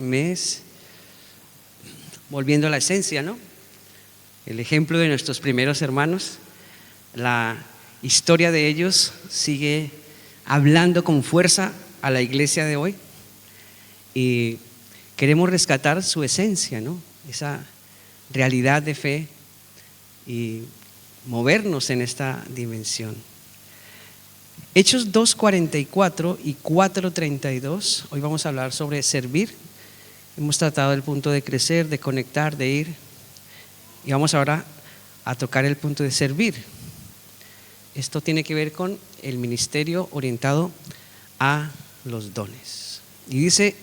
mes, volviendo a la esencia, ¿no? El ejemplo de nuestros primeros hermanos, la historia de ellos sigue hablando con fuerza a la iglesia de hoy y queremos rescatar su esencia, ¿no? Esa realidad de fe y movernos en esta dimensión. Hechos 2:44 y 4:32, hoy vamos a hablar sobre servir. Hemos tratado el punto de crecer, de conectar, de ir, y vamos ahora a tocar el punto de servir. Esto tiene que ver con el ministerio orientado a los dones. Y dice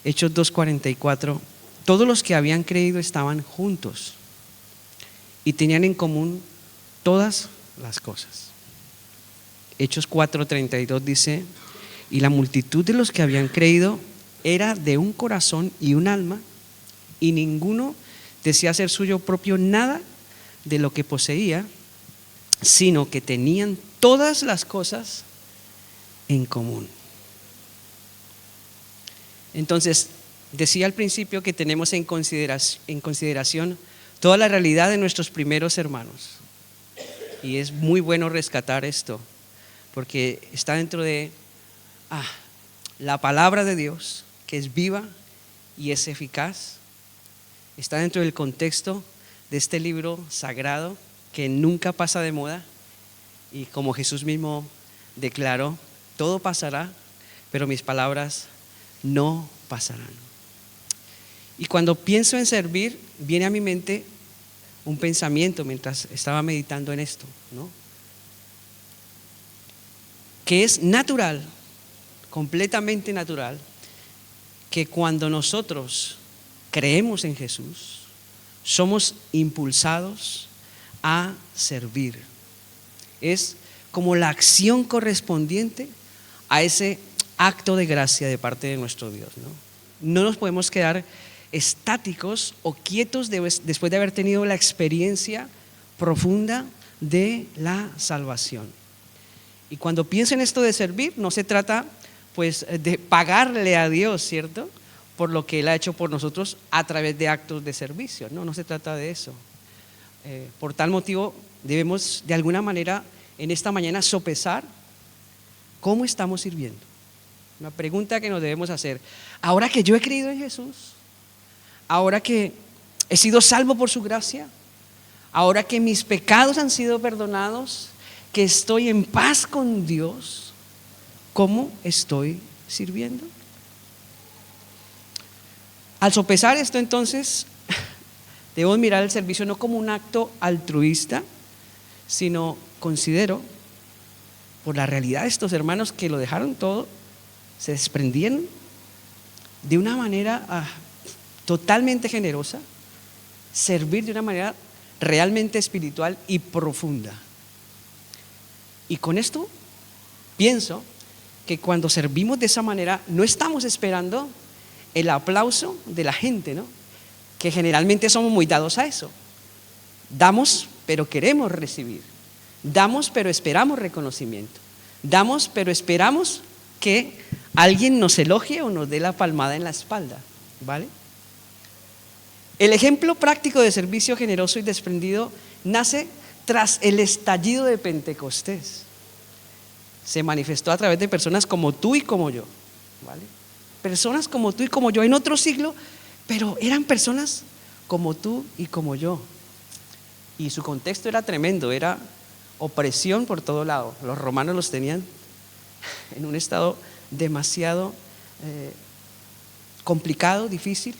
Hechos 2:44, todos los que habían creído estaban juntos y tenían en común todas las cosas. Hechos 4:32 dice, y la multitud de los que habían creído era de un corazón y un alma, y ninguno decía hacer suyo propio nada de lo que poseía, sino que tenían todas las cosas en común. Entonces, decía al principio que tenemos en consideración toda la realidad de nuestros primeros hermanos, y es muy bueno rescatar esto, porque está dentro de la palabra de Dios, que es viva y es eficaz. Está dentro del contexto de este libro sagrado que nunca pasa de moda, y como Jesús mismo declaró, todo pasará, pero mis palabras no pasarán. Y cuando pienso en servir, viene a mi mente un pensamiento mientras estaba meditando en esto, ¿no? Que es natural, completamente natural, que cuando nosotros creemos en Jesús, somos impulsados a servir. Es como la acción correspondiente a ese acto de gracia de parte de nuestro Dios, ¿no? No nos podemos quedar estáticos o quietos después de haber tenido la experiencia profunda de la salvación. Y cuando pienso en esto de servir, no se trata pues de pagarle a Dios, ¿cierto?, por lo que Él ha hecho por nosotros a través de actos de servicio. No se trata de eso. Por tal motivo debemos de alguna manera en esta mañana sopesar cómo estamos sirviendo. Una pregunta que nos debemos hacer. Ahora que yo he creído en Jesús, ahora que he sido salvo por su gracia, ahora que mis pecados han sido perdonados, que estoy en paz con Dios, ¿cómo estoy sirviendo? Al sopesar esto, entonces, debemos mirar el servicio no como un acto altruista, sino considero, por la realidad de estos hermanos que lo dejaron todo, se desprendieron de una manera totalmente generosa, servir de una manera realmente espiritual y profunda. Y con esto pienso que cuando servimos de esa manera no estamos esperando el aplauso de la gente, ¿no? Que generalmente somos muy dados a eso. Damos, pero queremos recibir. Damos, pero esperamos reconocimiento. Damos, pero esperamos que alguien nos elogie o nos dé la palmada en la espalda, ¿vale? El ejemplo práctico de servicio generoso y desprendido nace tras el estallido de Pentecostés. Se manifestó a través de personas como tú y como yo, ¿vale? Personas como tú y como yo en otro siglo, pero eran personas como tú y como yo. Y su contexto era tremendo, era opresión por todo lado. Los romanos los tenían en un estado demasiado complicado, difícil.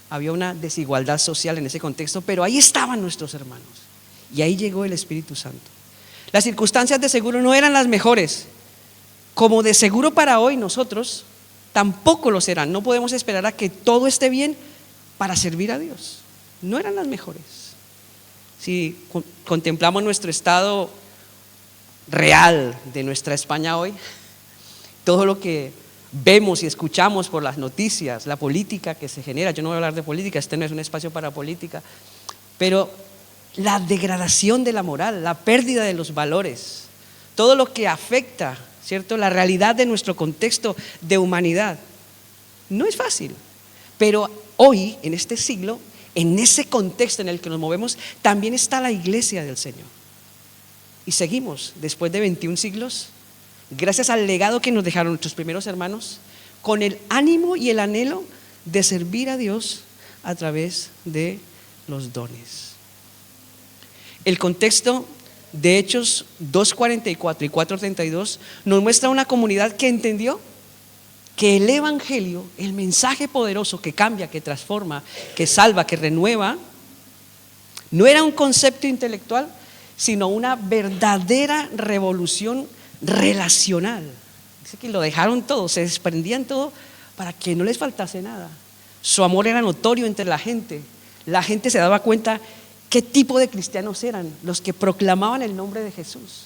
Había una desigualdad social en ese contexto, pero ahí estaban nuestros hermanos. Y ahí llegó el Espíritu Santo. Las circunstancias de seguro no eran las mejores, como de seguro para hoy nosotros tampoco lo serán. No podemos esperar a que todo esté bien para servir a Dios. No eran las mejores. Si contemplamos nuestro estado real de nuestra España hoy, todo lo que vemos y escuchamos por las noticias, la política que se genera, yo no voy a hablar de política, este no es un espacio para política, pero la degradación de la moral, la pérdida de los valores, todo lo que afecta, ¿cierto?, la realidad de nuestro contexto de humanidad, no es fácil. Pero hoy, en este siglo, en ese contexto en el que nos movemos, también está la iglesia del Señor. Y seguimos, después de 21 siglos, gracias al legado que nos dejaron nuestros primeros hermanos, con el ánimo y el anhelo de servir a Dios a través de los dones. El contexto de Hechos 2:44 y 4:32 nos muestra una comunidad que entendió que el evangelio, el mensaje poderoso que cambia, que transforma, que salva, que renueva, no era un concepto intelectual, sino una verdadera revolución relacional. Dice que lo dejaron todo, se desprendían todo para que no les faltase nada. Su amor era notorio entre la gente. La gente se daba cuenta qué tipo de cristianos eran los que proclamaban el nombre de Jesús.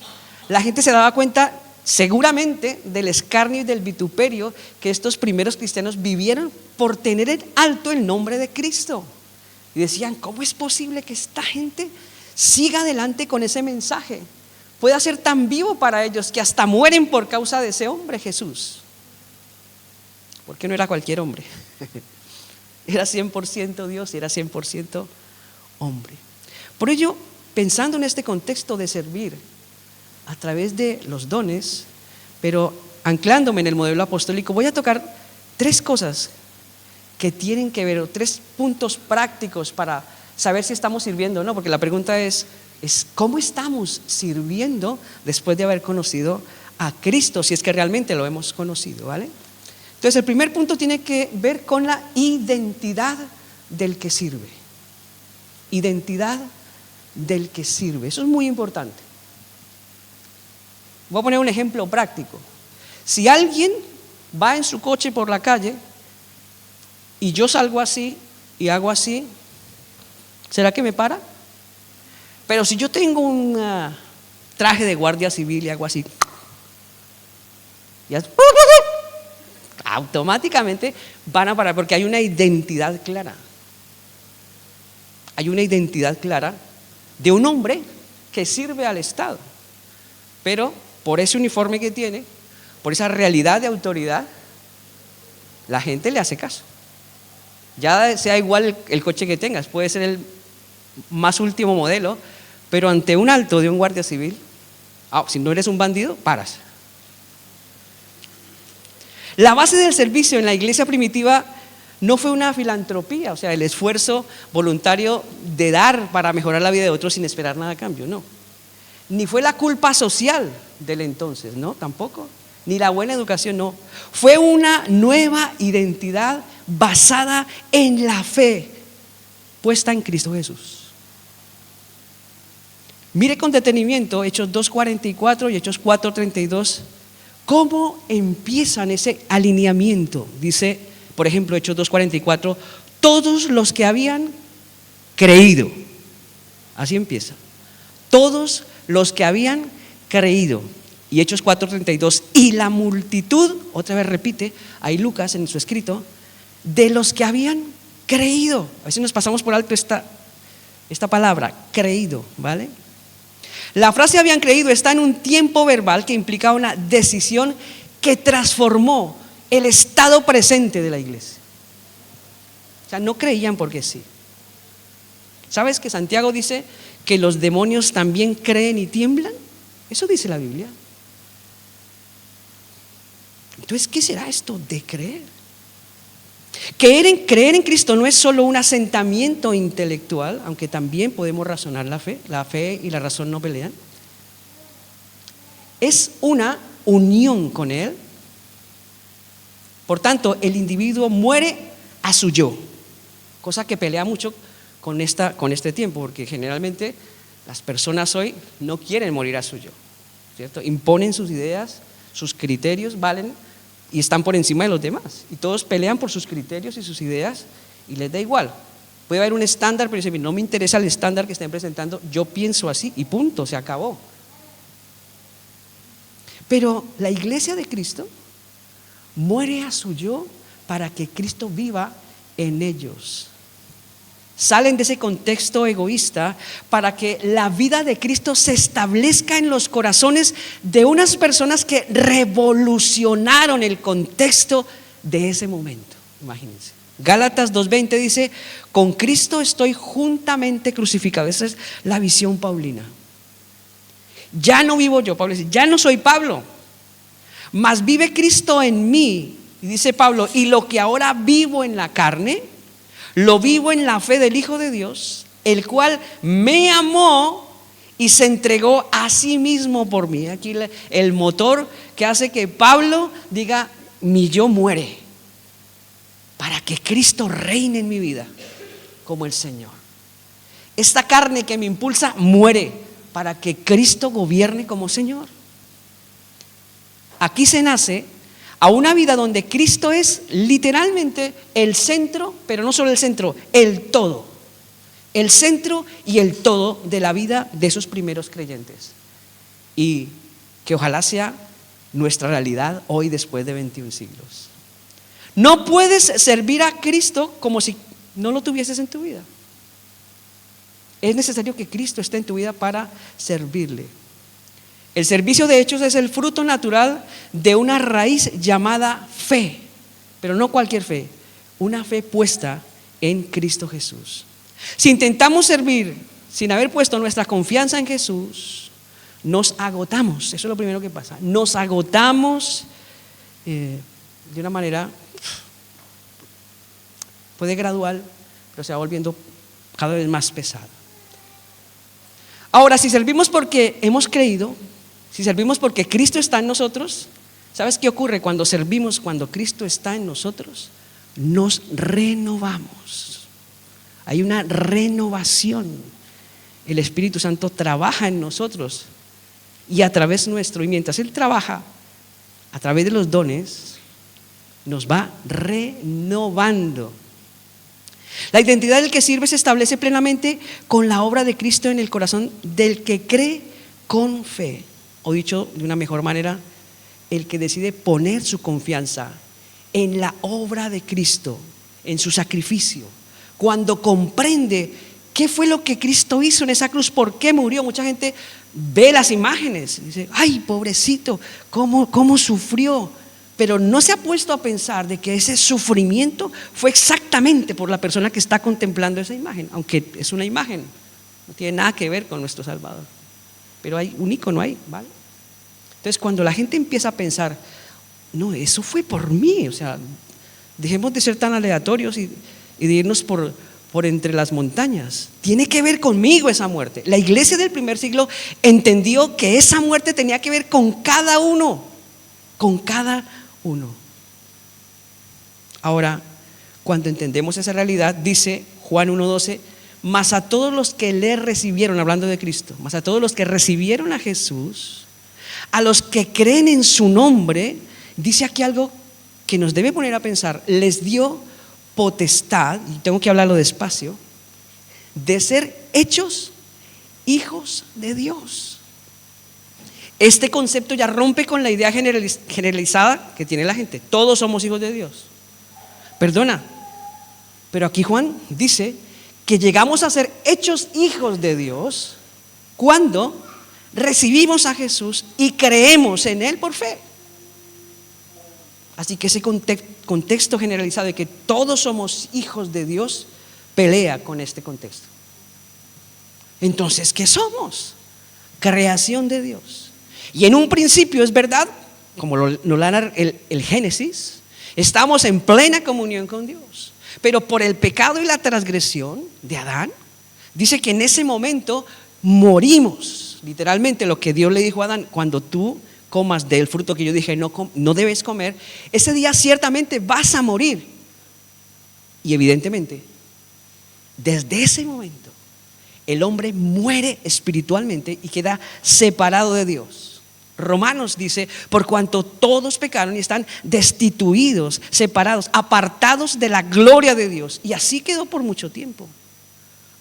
La gente se daba cuenta seguramente del escarnio y del vituperio que estos primeros cristianos vivieron por tener en alto el nombre de Cristo. Y decían, ¿cómo es posible que esta gente siga adelante con ese mensaje? Pueda ser tan vivo para ellos que hasta mueren por causa de ese hombre Jesús. Porque no era cualquier hombre. Era 100% Dios y era 100% hombre. Por ello, pensando en este contexto de servir a través de los dones, pero anclándome en el modelo apostólico, voy a tocar 3 cosas que tienen que ver, o 3 puntos prácticos para saber si estamos sirviendo o no, porque la pregunta es ¿cómo estamos sirviendo después de haber conocido a Cristo? Si es que realmente lo hemos conocido, ¿vale? Entonces, el primer punto tiene que ver con la identidad del que sirve. Identidad del que sirve. Eso es muy importante. Voy a poner un ejemplo práctico. Si alguien va en su coche por la calle y yo salgo así y hago así, ¿será que me para? Pero si yo tengo un traje de guardia civil y hago así, automáticamente van a parar porque hay una identidad clara. Hay una identidad clara de un hombre que sirve al Estado, pero por ese uniforme que tiene, por esa realidad de autoridad, la gente le hace caso. Ya sea igual el coche que tengas, puede ser el más último modelo, pero ante un alto de un guardia civil, si no eres un bandido, paras. La base del servicio en la iglesia primitiva no fue una filantropía, o sea, el esfuerzo voluntario de dar para mejorar la vida de otros sin esperar nada a cambio, no. Ni fue la culpa social del entonces, no, tampoco. Ni la buena educación, no. Fue una nueva identidad basada en la fe puesta en Cristo Jesús. Mire con detenimiento Hechos 2:44 y Hechos 4:32, cómo empiezan ese alineamiento. Dice, por ejemplo, Hechos 2:44, todos los que habían creído. Así empieza. Todos los que habían creído. Y Hechos 4:32, y la multitud, otra vez repite, ahí Lucas en su escrito, de los que habían creído. A veces nos pasamos por alto esta palabra, creído, ¿vale? La frase habían creído está en un tiempo verbal que implica una decisión que transformó el estado presente de la iglesia. O sea, no creían porque sí. ¿Sabes que Santiago dice que los demonios también creen y tiemblan? Eso dice la Biblia. Entonces, ¿qué será esto de creer? Creer en Cristo no es solo un asentamiento intelectual, aunque también podemos razonar la fe y la razón no pelean. Es una unión con Él. Por tanto, el individuo muere a su yo, cosa que pelea mucho con este tiempo, porque generalmente las personas hoy no quieren morir a su yo, ¿cierto? Imponen sus ideas, sus criterios valen y están por encima de los demás, y todos pelean por sus criterios y sus ideas y les da igual. Puede haber un estándar, pero dicen, no me interesa el estándar que estén presentando, yo pienso así y punto, se acabó. Pero la iglesia de Cristo muere a su yo para que Cristo viva en ellos. Salen de ese contexto egoísta para que la vida de Cristo se establezca en los corazones de unas personas que revolucionaron el contexto de ese momento. Imagínense. Gálatas 2:20 dice: con Cristo estoy juntamente crucificado. Esa es la visión paulina. Ya no vivo yo, Pablo dice, ya no soy Pablo, mas vive Cristo en mí. Y dice Pablo: y lo que ahora vivo en la carne, lo vivo en la fe del Hijo de Dios, el cual me amó y se entregó a sí mismo por mí. Aquí el motor que hace que Pablo diga: mi yo muere, para que Cristo reine en mi vida como el Señor. Esta carne que me impulsa muere para que Cristo gobierne como Señor. Aquí se nace a una vida donde Cristo es literalmente el centro, pero no solo el centro, el todo. El centro y el todo de la vida de esos primeros creyentes. Y que ojalá sea nuestra realidad hoy, después de 21 siglos. No puedes servir a Cristo como si no lo tuvieses en tu vida. Es necesario que Cristo esté en tu vida para servirle. El servicio, de hecho, es el fruto natural de una raíz llamada fe, pero no cualquier fe, una fe puesta en Cristo Jesús. Si intentamos servir sin haber puesto nuestra confianza en Jesús, nos agotamos. Eso es lo primero que pasa. Nos agotamos de una manera, puede gradual, pero se va volviendo cada vez más pesada. Ahora, si servimos porque hemos creído, si servimos porque Cristo está en nosotros, ¿sabes qué ocurre cuando servimos, cuando Cristo está en nosotros? Nos renovamos. Hay una renovación. El Espíritu Santo trabaja en nosotros y a través nuestro. Y mientras Él trabaja a través de los dones, nos va renovando. La identidad del que sirve se establece plenamente con la obra de Cristo en el corazón del que cree con fe. O dicho de una mejor manera, el que decide poner su confianza en la obra de Cristo, en su sacrificio. Cuando comprende qué fue lo que Cristo hizo en esa cruz, por qué murió. Mucha gente ve las imágenes y dice: ay, pobrecito, cómo sufrió. Pero no se ha puesto a pensar de que ese sufrimiento fue exactamente por la persona que está contemplando esa imagen, aunque es una imagen, no tiene nada que ver con nuestro Salvador, pero hay un icono ahí, ¿vale? Entonces, cuando la gente empieza a pensar: no, eso fue por mí, o sea, dejemos de ser tan aleatorios y de irnos por entre las montañas. Tiene que ver conmigo esa muerte. La iglesia del primer siglo entendió que esa muerte tenía que ver con cada uno, con cada uno. Ahora, cuando entendemos esa realidad, dice Juan 1:12: mas a todos los que le recibieron, hablando de Cristo, mas a todos los que recibieron a Jesús, a los que creen en su nombre, dice aquí algo que nos debe poner a pensar: les dio potestad, y tengo que hablarlo despacio, de ser hechos hijos de Dios. Este concepto ya rompe con la idea generalizada que tiene la gente: todos somos hijos de Dios. Perdona, pero aquí Juan dice que llegamos a ser hechos hijos de Dios cuando recibimos a Jesús y creemos en Él por fe. Así que ese contexto generalizado de que todos somos hijos de Dios pelea con este contexto. Entonces, ¿qué somos? Creación de Dios. Y en un principio es verdad, como nos narra el Génesis, estamos en plena comunión con Dios. Pero por el pecado y la transgresión de Adán, dice que en ese momento morimos. Literalmente lo que Dios le dijo a Adán: cuando tú comas del fruto que yo dije no debes comer, ese día ciertamente vas a morir. Y evidentemente, desde ese momento, el hombre muere espiritualmente y queda separado de Dios. Romanos dice: por cuanto todos pecaron y están destituidos, separados, apartados de la gloria de Dios. Y así quedó por mucho tiempo,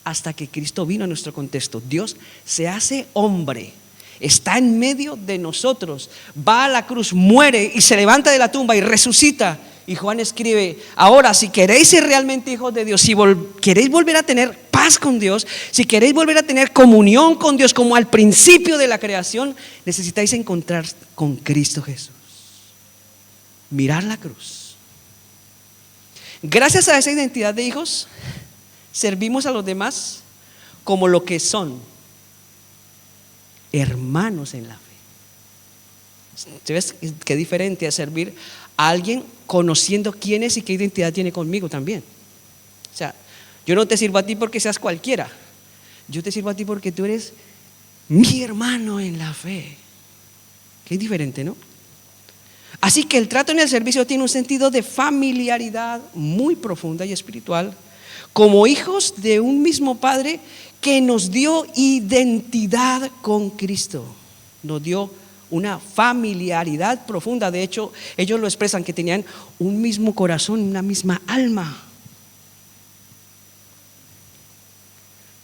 hasta que Cristo vino a nuestro contexto. Dios se hace hombre, está en medio de nosotros, va a la cruz, muere y se levanta de la tumba y resucita. Y Juan escribe: ahora, si queréis ser realmente hijos de Dios, si queréis volver a tener paz con Dios, si queréis volver a tener comunión con Dios como al principio de la creación, necesitáis encontrar con Cristo Jesús. Mirar la cruz. Gracias a esa identidad de hijos, servimos a los demás como lo que son, hermanos en la fe. ¿Ves qué diferente es servir a alguien conociendo quién es y qué identidad tiene conmigo también? O sea, yo no te sirvo a ti porque seas cualquiera, yo te sirvo a ti porque tú eres mi hermano en la fe. Qué diferente, ¿no? Así que el trato en el servicio tiene un sentido de familiaridad muy profunda y espiritual, como hijos de un mismo Padre que nos dio identidad con Cristo. Nos dio una familiaridad profunda. De hecho, ellos lo expresan, que tenían un mismo corazón, una misma alma.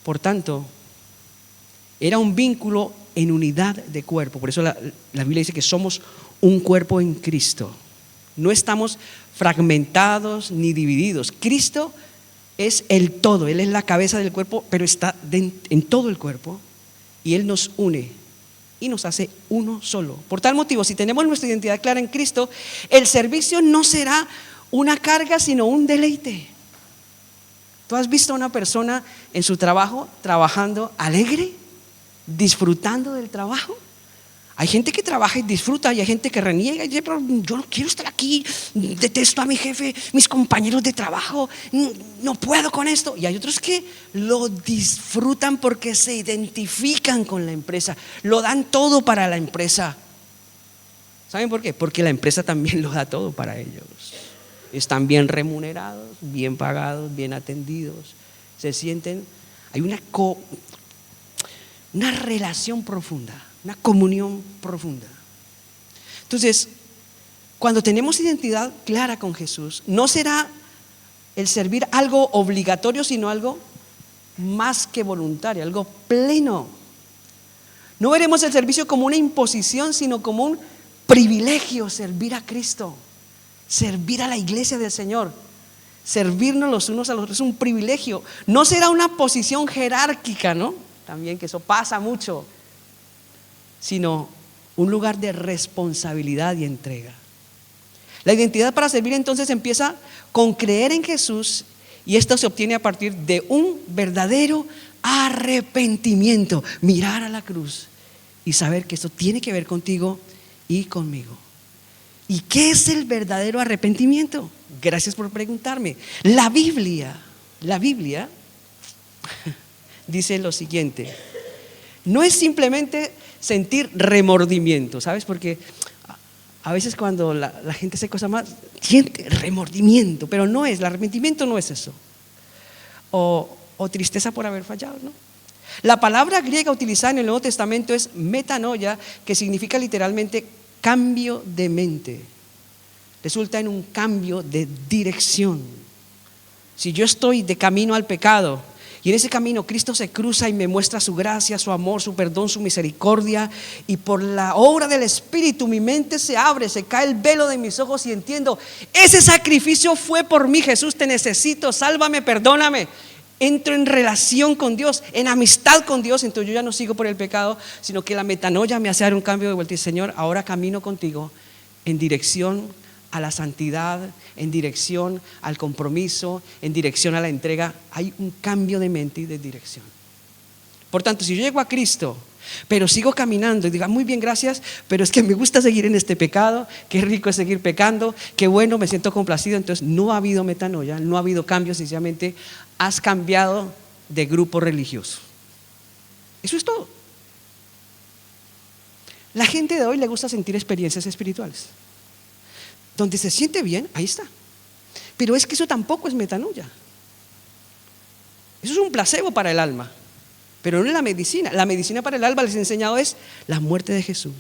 Por tanto, era un vínculo en unidad de cuerpo. Por eso la Biblia dice que somos un cuerpo en Cristo. No estamos fragmentados ni divididos. Cristo es el todo, Él es la cabeza del cuerpo, pero está en todo el cuerpo, y Él nos une y nos hace uno solo. Por tal motivo, si tenemos nuestra identidad clara en Cristo, el servicio no será una carga, sino un deleite. ¿Tú has visto a una persona en su trabajo trabajando alegre, disfrutando del trabajo? Hay gente que trabaja y disfruta, y hay gente que reniega y dice, pero yo no quiero estar aquí, detesto a mi jefe, mis compañeros de trabajo, no puedo con esto. Y hay otros que lo disfrutan porque se identifican con la empresa, lo dan todo para la empresa. ¿Saben por qué? Porque la empresa también lo da todo para ellos. Están bien remunerados, bien pagados, bien atendidos, se sienten, hay una relación profunda, una comunión profunda. Entonces, cuando tenemos identidad clara con Jesús, no será el servir algo obligatorio, sino algo más que voluntario, algo pleno. No veremos el servicio como una imposición, sino como un privilegio. Servir a Cristo, servir a la iglesia del Señor, servirnos los unos a los otros es un privilegio. No será una posición jerárquica, ¿no? También, que eso pasa mucho, sino un lugar de responsabilidad y entrega. La identidad para servir entonces empieza con creer en Jesús, y esto se obtiene a partir de un verdadero arrepentimiento, mirar a la cruz y saber que esto tiene que ver contigo y conmigo. ¿Y qué es el verdadero arrepentimiento? Gracias por preguntarme. La Biblia dice lo siguiente: no es simplemente sentir remordimiento, ¿sabes? Porque a veces cuando la gente hace cosas más, siente remordimiento, pero no es, el arrepentimiento no es eso. O tristeza por haber fallado, ¿no? La palabra griega utilizada en el Nuevo Testamento es metanoia, que significa literalmente cambio de mente. Resulta en un cambio de dirección. Si yo estoy de camino al pecado, y en ese camino Cristo se cruza y me muestra su gracia, su amor, su perdón, su misericordia, y por la obra del Espíritu mi mente se abre, se cae el velo de mis ojos y entiendo, ese sacrificio fue por mí. Jesús, te necesito, sálvame, perdóname. Entro en relación con Dios, en amistad con Dios. Entonces yo ya no sigo por el pecado, sino que la metanoia me hace dar un cambio de vuelta. Y Señor, ahora camino contigo en dirección a la santidad, en dirección al compromiso, en dirección a la entrega. Hay un cambio de mente y de dirección. Por tanto, si yo llego a Cristo, pero sigo caminando y digo, muy bien, gracias, pero es que me gusta seguir en este pecado, qué rico es seguir pecando, qué bueno, me siento complacido, entonces no ha habido metanoia, no ha habido cambio, sencillamente has cambiado de grupo religioso. Eso es todo. La gente de hoy le gusta sentir experiencias espirituales. Donde se siente bien, ahí está. Pero es que eso tampoco es metanoia. Eso es un placebo para el alma, pero no es la medicina. La medicina para el alma, les he enseñado, es la muerte de Jesús.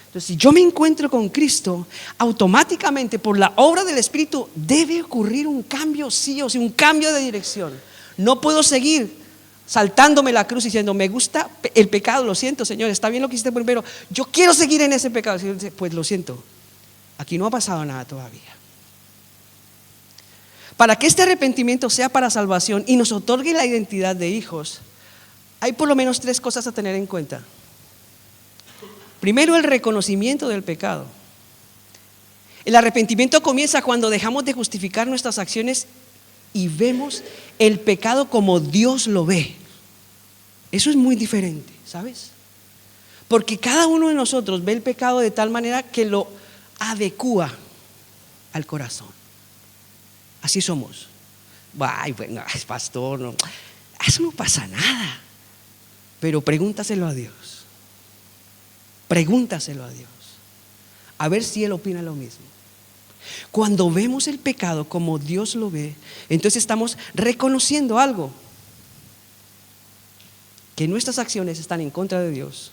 Entonces, si yo me encuentro con Cristo, automáticamente por la obra del Espíritu debe ocurrir un cambio, sí o sí, un cambio de dirección. No puedo seguir saltándome la cruz diciendo, me gusta el pecado, lo siento, Señor, está bien lo que hiciste primero, yo quiero seguir en ese pecado. Pues lo siento, aquí no ha pasado nada todavía. Para que este arrepentimiento sea para salvación y nos otorgue la identidad de hijos, hay por lo menos 3 cosas a tener en cuenta. Primero, el reconocimiento del pecado. El arrepentimiento comienza cuando dejamos de justificar nuestras acciones y vemos el pecado como Dios lo ve. Eso es muy diferente, ¿sabes? Porque cada uno de nosotros ve el pecado de tal manera que lo adecúa al corazón. Así somos. Ay, bueno, pastor, no, eso no pasa nada. Pero pregúntaselo a Dios. Pregúntaselo a Dios. A ver si Él opina lo mismo. Cuando vemos el pecado como Dios lo ve, entonces estamos reconociendo algo: que nuestras acciones están en contra de Dios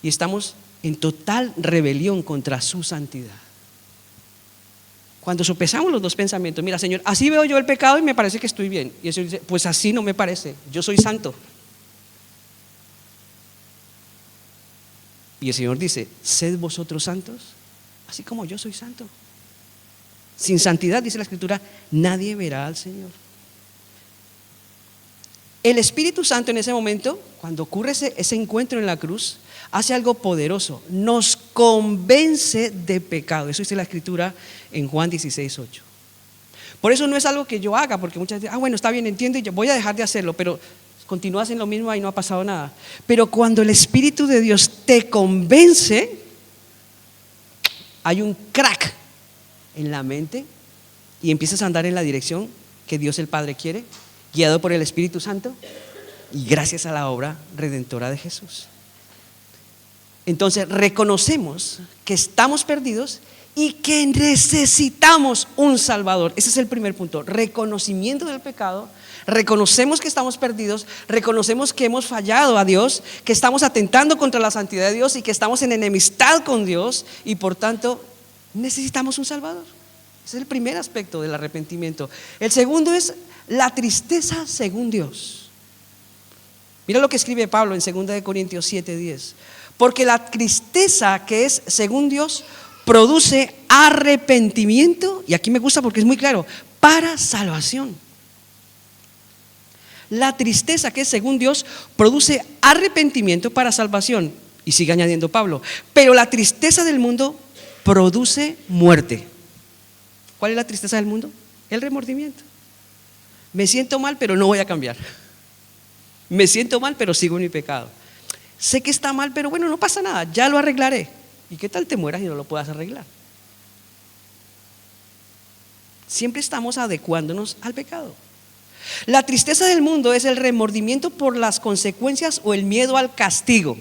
y estamos en total rebelión contra su santidad. Cuando sopesamos los dos pensamientos, mira, Señor, así veo yo el pecado y me parece que estoy bien, y el Señor dice, pues así no me parece, yo soy santo. Y el Señor dice, sed vosotros santos, así como yo soy santo. Sin santidad, dice la Escritura, nadie verá al Señor. El Espíritu Santo en ese momento, cuando ocurre ese encuentro en la cruz, hace algo poderoso, nos convence de pecado. Eso dice la Escritura en Juan 16:8. Por eso no es algo que yo haga, porque muchas veces, bueno, está bien, entiendo, y yo voy a dejar de hacerlo, pero continúas en lo mismo y no ha pasado nada. Pero cuando el Espíritu de Dios te convence, hay un crack en la mente y empiezas a andar en la dirección que Dios el Padre quiere, guiado por el Espíritu Santo y gracias a la obra redentora de Jesús. Entonces reconocemos que estamos perdidos y que necesitamos un Salvador. Ese es el primer punto, reconocimiento del pecado. Reconocemos que estamos perdidos, reconocemos que hemos fallado a Dios, que estamos atentando contra la santidad de Dios y que estamos en enemistad con Dios y por tanto necesitamos un Salvador. Ese es el primer aspecto del arrepentimiento. El segundo es la tristeza según Dios. Mira lo que escribe Pablo en 2 Corintios 7:10. Porque la tristeza que es según Dios produce arrepentimiento, y aquí me gusta porque es muy claro, para salvación. La tristeza que es según Dios produce arrepentimiento para salvación. Y sigue añadiendo Pablo, pero la tristeza del mundo produce muerte. ¿Cuál es la tristeza del mundo? El remordimiento. Me siento mal, pero no voy a cambiar. Me siento mal, pero sigo en mi pecado. Sé que está mal, pero bueno, no pasa nada, ya lo arreglaré. ¿Y qué tal te mueras y no lo puedas arreglar? Siempre estamos adecuándonos al pecado. La tristeza del mundo es el remordimiento por las consecuencias o el miedo al castigo.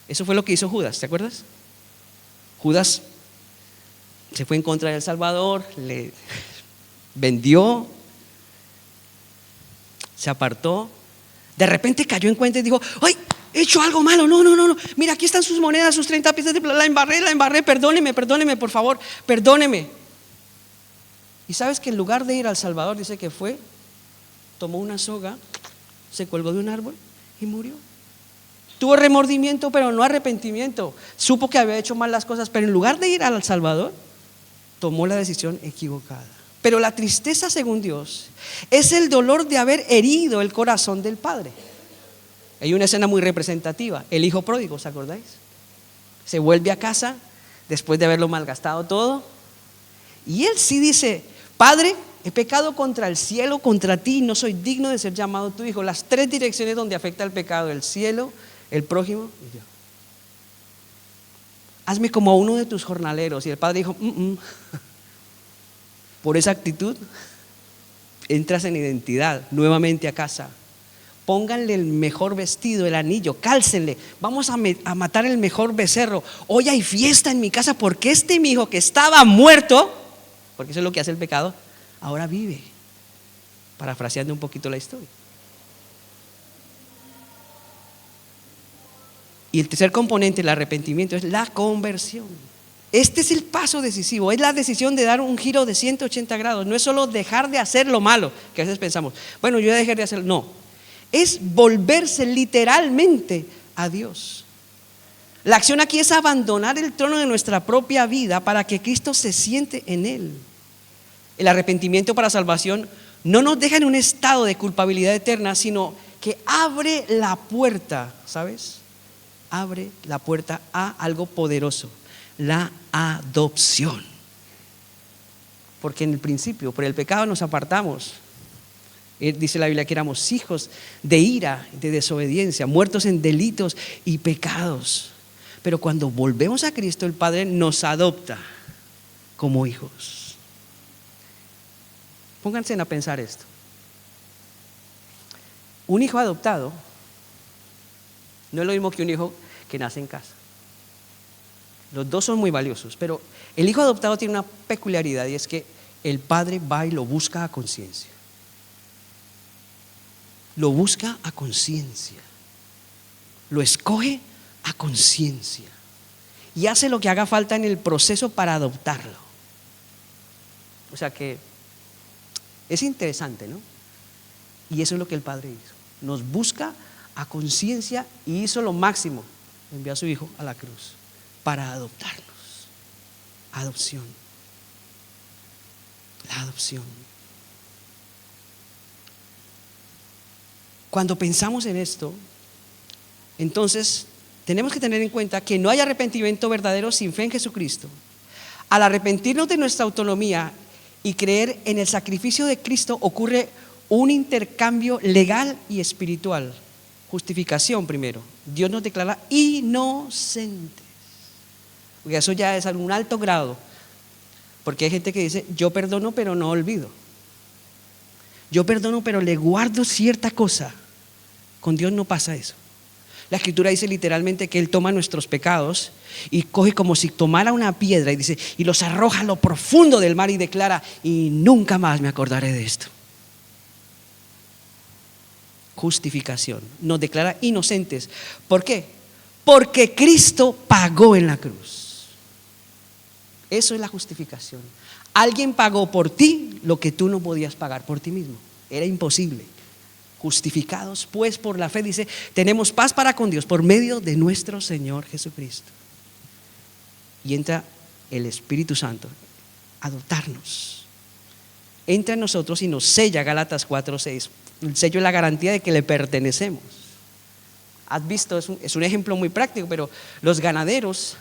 Eso fue lo que hizo Judas, ¿te acuerdas? Judas se fue en contra del Salvador, le vendió, se apartó, de repente cayó en cuenta y dijo, ¡ay! He hecho algo malo, no, mira, aquí están sus monedas, sus 30 piezas de plata, la embarré, perdóneme, por favor, perdóneme. Y sabes que en lugar de ir al Salvador, dice que fue, tomó una soga, se colgó de un árbol y murió. Tuvo remordimiento, pero no arrepentimiento. Supo que había hecho mal las cosas, pero en lugar de ir al Salvador, tomó la decisión equivocada. Pero la tristeza, según Dios, es el dolor de haber herido el corazón del Padre. Hay una escena muy representativa, el hijo pródigo, ¿os acordáis? Se vuelve a casa después de haberlo malgastado todo y él sí dice, Padre, he pecado contra el cielo, contra ti, no soy digno de ser llamado tu hijo. Las tres direcciones donde afecta el pecado, el cielo, el prójimo y yo. Hazme como a uno de tus jornaleros. Y el padre dijo, por esa actitud entras en identidad nuevamente a casa. Pónganle el mejor vestido, el anillo, cálcenle, vamos a matar el mejor becerro. Hoy hay fiesta en mi casa porque este mi hijo que estaba muerto, porque eso es lo que hace el pecado, ahora vive. Parafraseando un poquito la historia. Y el tercer componente, el arrepentimiento, es la conversión. Este es el paso decisivo, es la decisión de dar un giro de 180 grados. No es solo dejar de hacer lo malo, que a veces pensamos, bueno, yo dejé de hacerlo. No, es volverse literalmente a Dios. La acción aquí es abandonar el trono de nuestra propia vida para que Cristo se siente en él. El arrepentimiento para salvación no nos deja en un estado de culpabilidad eterna, sino que abre la puerta, ¿sabes? Abre la puerta a algo poderoso, la adopción. Porque en el principio, por el pecado nos apartamos Dice la Biblia que éramos hijos de ira, de desobediencia, muertos en delitos y pecados. Pero cuando volvemos a Cristo, el Padre nos adopta como hijos. Pónganse a pensar esto. Un hijo adoptado no es lo mismo que un hijo que nace en casa. Los dos son muy valiosos, pero el hijo adoptado tiene una peculiaridad, y es que el padre va y lo busca a conciencia. Lo busca a conciencia. Lo escoge a conciencia. Y hace lo que haga falta en el proceso para adoptarlo. O sea que es interesante, ¿no? Y eso es lo que el Padre hizo. Nos busca a conciencia y hizo lo máximo. Envió a su Hijo a la cruz para adoptarnos. Adopción. La adopción. Cuando pensamos en esto, entonces tenemos que tener en cuenta que no hay arrepentimiento verdadero sin fe en Jesucristo. Al arrepentirnos de nuestra autonomía y creer en el sacrificio de Cristo, ocurre un intercambio legal y espiritual. Justificación primero. Dios nos declara inocentes. Porque eso ya es un alto grado. Porque hay gente que dice, yo perdono pero no olvido. Yo perdono pero le guardo cierta cosa. Con Dios no pasa eso. La Escritura dice literalmente que Él toma nuestros pecados y coge como si tomara una piedra y dice, y los arroja a lo profundo del mar y declara, y nunca más me acordaré de esto. Justificación. Nos declara inocentes. ¿Por qué? Porque Cristo pagó en la cruz. Eso es la justificación. Alguien pagó por ti lo que tú no podías pagar por ti mismo. Era imposible. Justificados pues por la fe, dice, tenemos paz para con Dios por medio de nuestro Señor Jesucristo. Y entra el Espíritu Santo a adoptarnos. Entra en nosotros y nos sella. Gálatas 4:6. El sello es la garantía de que le pertenecemos. Has visto, es un ejemplo muy práctico, pero los ganaderos,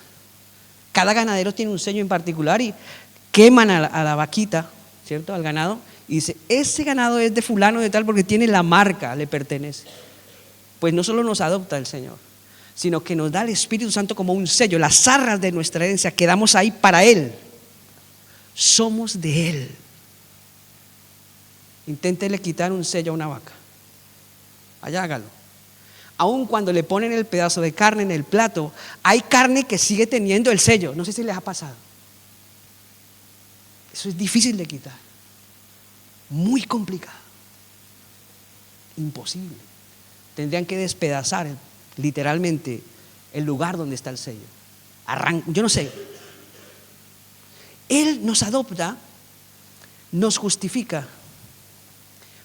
cada ganadero tiene un sello en particular y queman a la vaquita, ¿cierto? Al ganado, y dice, ese ganado es de fulano de tal porque tiene la marca, le pertenece. Pues no solo nos adopta el Señor, sino que nos da el Espíritu Santo como un sello, las arras de nuestra herencia, quedamos ahí para Él. Somos de Él. Inténtele quitar un sello a una vaca. Allá hágalo. Aun cuando le ponen el pedazo de carne en el plato, hay carne que sigue teniendo el sello. No sé si les ha pasado. Eso es difícil de quitar. Muy complicado. Imposible. Tendrían que despedazar literalmente el lugar donde está el sello. Yo no sé. Él nos adopta, nos justifica.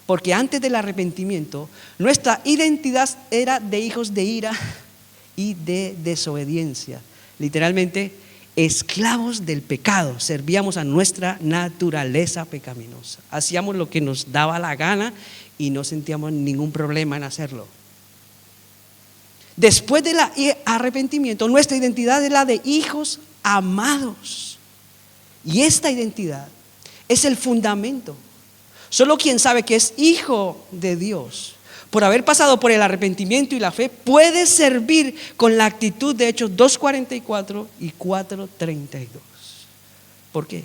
Porque antes del arrepentimiento, nuestra identidad era de hijos de ira y de desobediencia. Literalmente, esclavos del pecado. Servíamos a nuestra naturaleza pecaminosa. Hacíamos lo que nos daba la gana y no sentíamos ningún problema en hacerlo. Después del arrepentimiento, nuestra identidad es la de hijos amados. Y esta identidad es el fundamento. Solo quien sabe que es hijo de Dios, por haber pasado por el arrepentimiento y la fe, puede servir con la actitud de Hechos 2:44 y 4:32. ¿Por qué?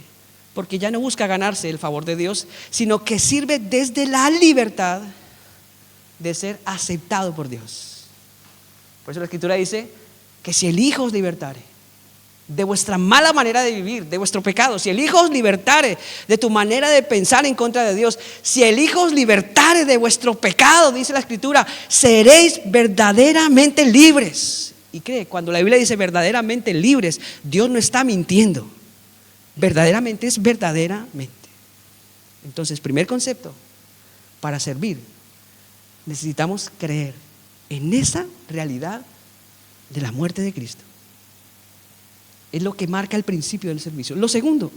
Porque ya no busca ganarse el favor de Dios, sino que sirve desde la libertad de ser aceptado por Dios. Por eso la Escritura dice que si el Hijo os libertare de vuestra mala manera de vivir, de vuestro pecado, si el Hijo os libertare de tu manera de pensar en contra de Dios, si el Hijo os libertare de vuestro pecado, dice la Escritura, seréis verdaderamente libres. Y cree, cuando la Biblia dice verdaderamente libres, Dios no está mintiendo. Verdaderamente es verdaderamente. Entonces, primer concepto, para servir, necesitamos creer en esa realidad de la muerte de Cristo. Es lo que marca el principio del servicio. Lo segundo,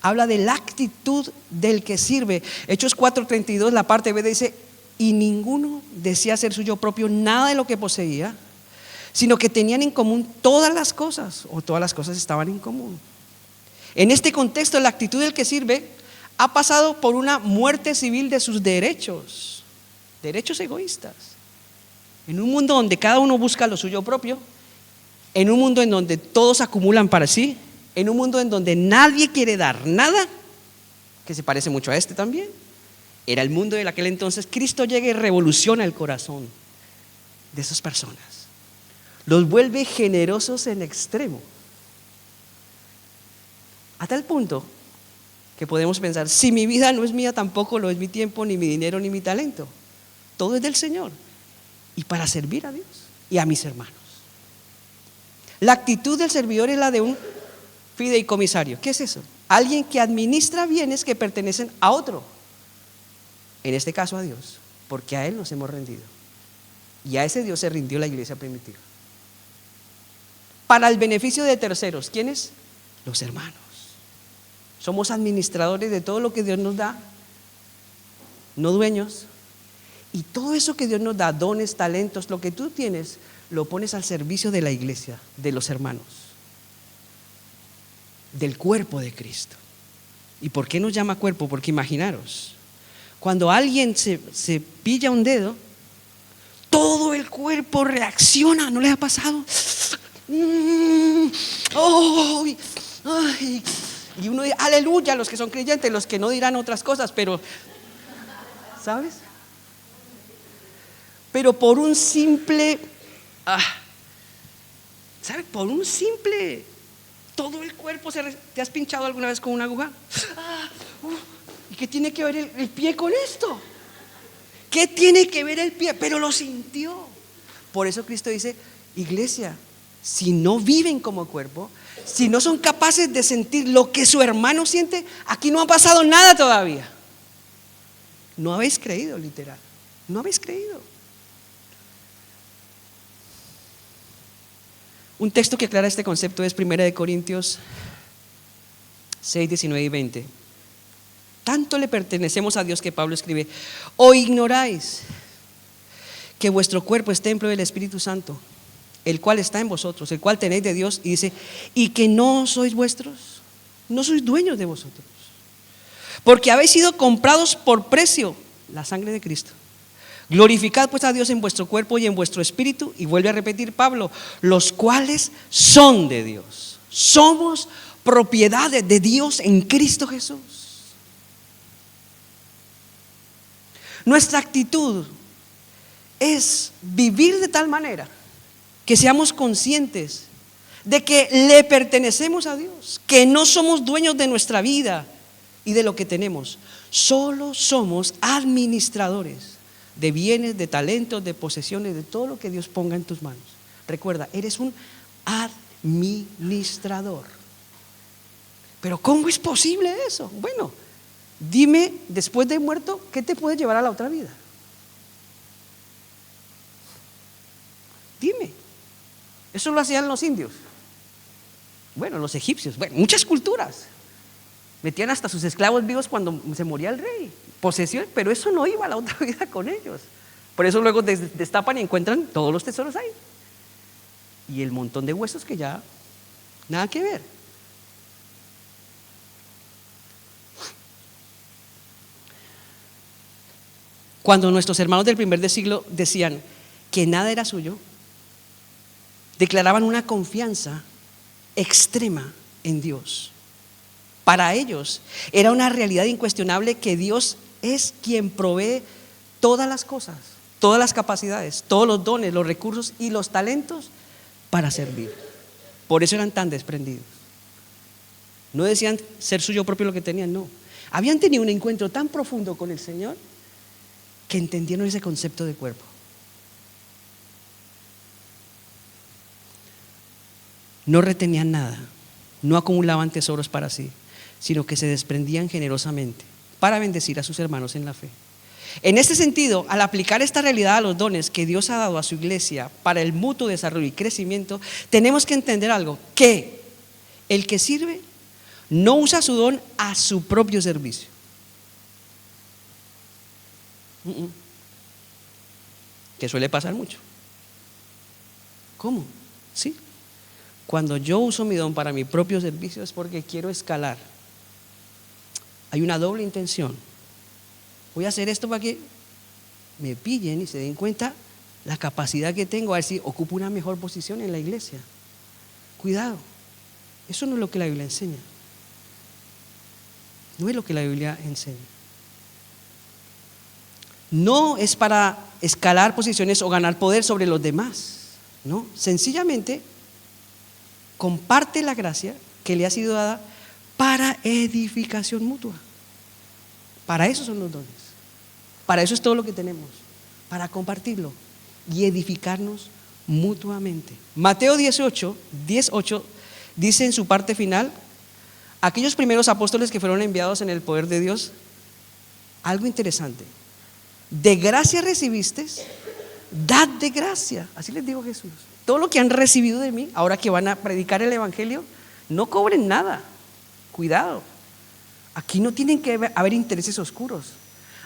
habla de la actitud del que sirve. Hechos 4:32, la parte B dice, y ninguno decía ser suyo propio nada de lo que poseía, sino que tenían en común todas las cosas, o todas las cosas estaban en común. En este contexto, la actitud del que sirve ha pasado por una muerte civil de sus derechos egoístas. En un mundo donde cada uno busca lo suyo propio, en un mundo en donde todos acumulan para sí, en un mundo en donde nadie quiere dar nada, que se parece mucho a este también, era el mundo de aquel entonces. Cristo llega y revoluciona el corazón de esas personas, los vuelve generosos en extremo, a tal punto que podemos pensar: si mi vida no es mía, tampoco lo es mi tiempo, ni mi dinero, ni mi talento. Todo es del Señor, y para servir a Dios y a mis hermanos. La actitud del servidor es la de un fideicomisario. ¿Qué es eso? Alguien que administra bienes que pertenecen a otro, en este caso a Dios, porque a Él nos hemos rendido, y a ese Dios se rindió la iglesia primitiva, para el beneficio de terceros. ¿Quiénes? Los hermanos. Somos administradores de todo lo que Dios nos da, no dueños. Y todo eso que Dios nos da, dones, talentos, lo que tú tienes, lo pones al servicio de la iglesia, de los hermanos, del cuerpo de Cristo. ¿Y por qué nos llama cuerpo? Porque imaginaros, cuando alguien se pilla un dedo, todo el cuerpo reacciona. ¿No les ha pasado? Y uno dice aleluya, los que son creyentes, los que no dirán otras cosas, pero ¿sabes? Pero por un simple ¿sabes? Por un simple, todo el cuerpo ¿te has pinchado alguna vez con una aguja? ¿Y qué tiene que ver el pie con esto? ¿Qué tiene que ver el pie? Pero lo sintió. Por eso Cristo dice: iglesia, si no viven como cuerpo, si no son capaces de sentir lo que su hermano siente, aquí no ha pasado nada todavía. No habéis creído, literal. No habéis creído. Un texto que aclara este concepto es 1 Corintios 6, 19 y 20. Tanto le pertenecemos a Dios que Pablo escribe: ¿o ignoráis que vuestro cuerpo es templo del Espíritu Santo, el cual está en vosotros, el cual tenéis de Dios? Y dice: y que no sois vuestros, no sois dueños de vosotros, porque habéis sido comprados por precio, la sangre de Cristo. Glorificad pues a Dios en vuestro cuerpo y en vuestro espíritu. Y vuelve a repetir Pablo: los cuales son de Dios. Somos propiedades de Dios en Cristo Jesús. Nuestra actitud es vivir de tal manera que seamos conscientes de que le pertenecemos a Dios, que no somos dueños de nuestra vida y de lo que tenemos. Solo somos administradores de bienes, de talentos, de posesiones, de todo lo que Dios ponga en tus manos. Recuerda, eres un administrador. Pero ¿cómo es posible eso? Bueno, dime, después de muerto, ¿qué te puede llevar a la otra vida? Dime. Eso lo hacían los indios. Bueno, los egipcios, bueno, muchas culturas metían hasta sus esclavos vivos cuando se moría el rey. Posesión, pero eso no iba a la otra vida con ellos. Por eso luego destapan y encuentran todos los tesoros ahí. Y el montón de huesos que ya nada que ver. Cuando nuestros hermanos del primer siglo decían que nada era suyo, declaraban una confianza extrema en Dios. Para ellos era una realidad incuestionable que Dios es quien provee todas las cosas, todas las capacidades, todos los dones, los recursos y los talentos para servir. Por eso eran tan desprendidos. No decían ser suyo propio lo que tenían, no. Habían tenido un encuentro tan profundo con el Señor que entendieron ese concepto de cuerpo. No retenían nada, no acumulaban tesoros para sí, sino que se desprendían generosamente para bendecir a sus hermanos en la fe. En este sentido, al aplicar esta realidad a los dones que Dios ha dado a su iglesia para el mutuo desarrollo y crecimiento, tenemos que entender algo: que el que sirve no usa su don a su propio servicio. Que suele pasar mucho. ¿Cómo? Sí. Cuando yo uso mi don para mi propio servicio es porque quiero escalar hay una doble intención. Voy a hacer esto para que me pillen y se den cuenta la capacidad que tengo, a ver si ocupo una mejor posición en la iglesia. Cuidado, eso no es lo que la Biblia enseña. No es lo que la Biblia enseña. No es para escalar posiciones o ganar poder sobre los demás, no, sencillamente comparte la gracia que le ha sido dada para edificación mutua. Para eso son los dones, para eso es todo lo que tenemos, para compartirlo y edificarnos mutuamente. Mateo 18 dice en su parte final, aquellos primeros apóstoles que fueron enviados en el poder de Dios, algo interesante: de gracia recibiste, dad de gracia. Así les dijo Jesús. Todo lo que han recibido de mí, ahora que van a predicar el evangelio, no cobren nada. Cuidado, aquí no tienen que haber intereses oscuros.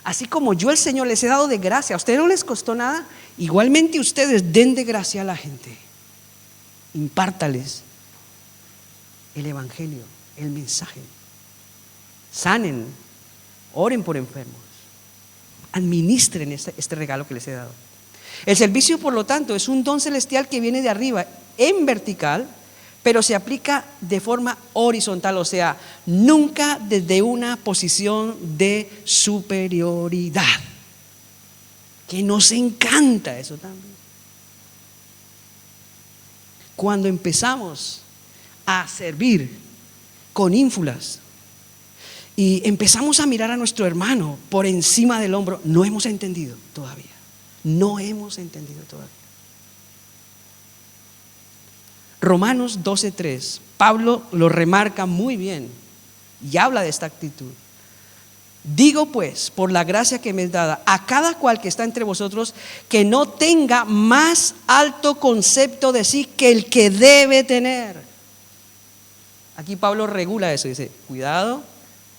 Así como yo, el Señor, les he dado de gracia, a ustedes no les costó nada, igualmente ustedes den de gracia a la gente. Impártales el evangelio, el mensaje. Sanen, oren por enfermos, administren este regalo que les he dado. El servicio, por lo tanto, es un don celestial que viene de arriba en vertical, pero se aplica de forma horizontal, o sea, nunca desde una posición de superioridad, que nos encanta eso también. Cuando empezamos a servir con ínfulas y empezamos a mirar a nuestro hermano por encima del hombro, no hemos entendido todavía. No hemos entendido todavía. Romanos 12:3, Pablo lo remarca muy bien y habla de esta actitud. Digo pues, por la gracia que me es dada, a cada cual que está entre vosotros, que no tenga más alto concepto de sí que el que debe tener. Aquí Pablo regula eso, dice, cuidado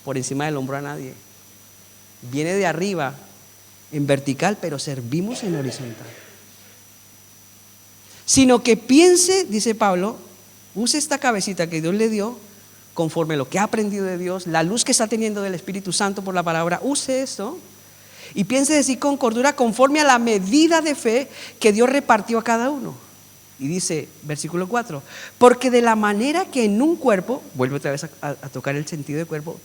por encima del hombro a nadie. Viene de arriba en vertical, pero servimos en horizontal. Sino que piense, dice Pablo, use esta cabecita que Dios le dio, conforme a lo que ha aprendido de Dios, la luz que está teniendo del Espíritu Santo por la palabra, use esto y piense de sí con cordura conforme a la medida de fe que Dios repartió a cada uno. Y dice, versículo 4, porque de la manera que en un cuerpo, vuelve otra vez a tocar el sentido de cuerpo,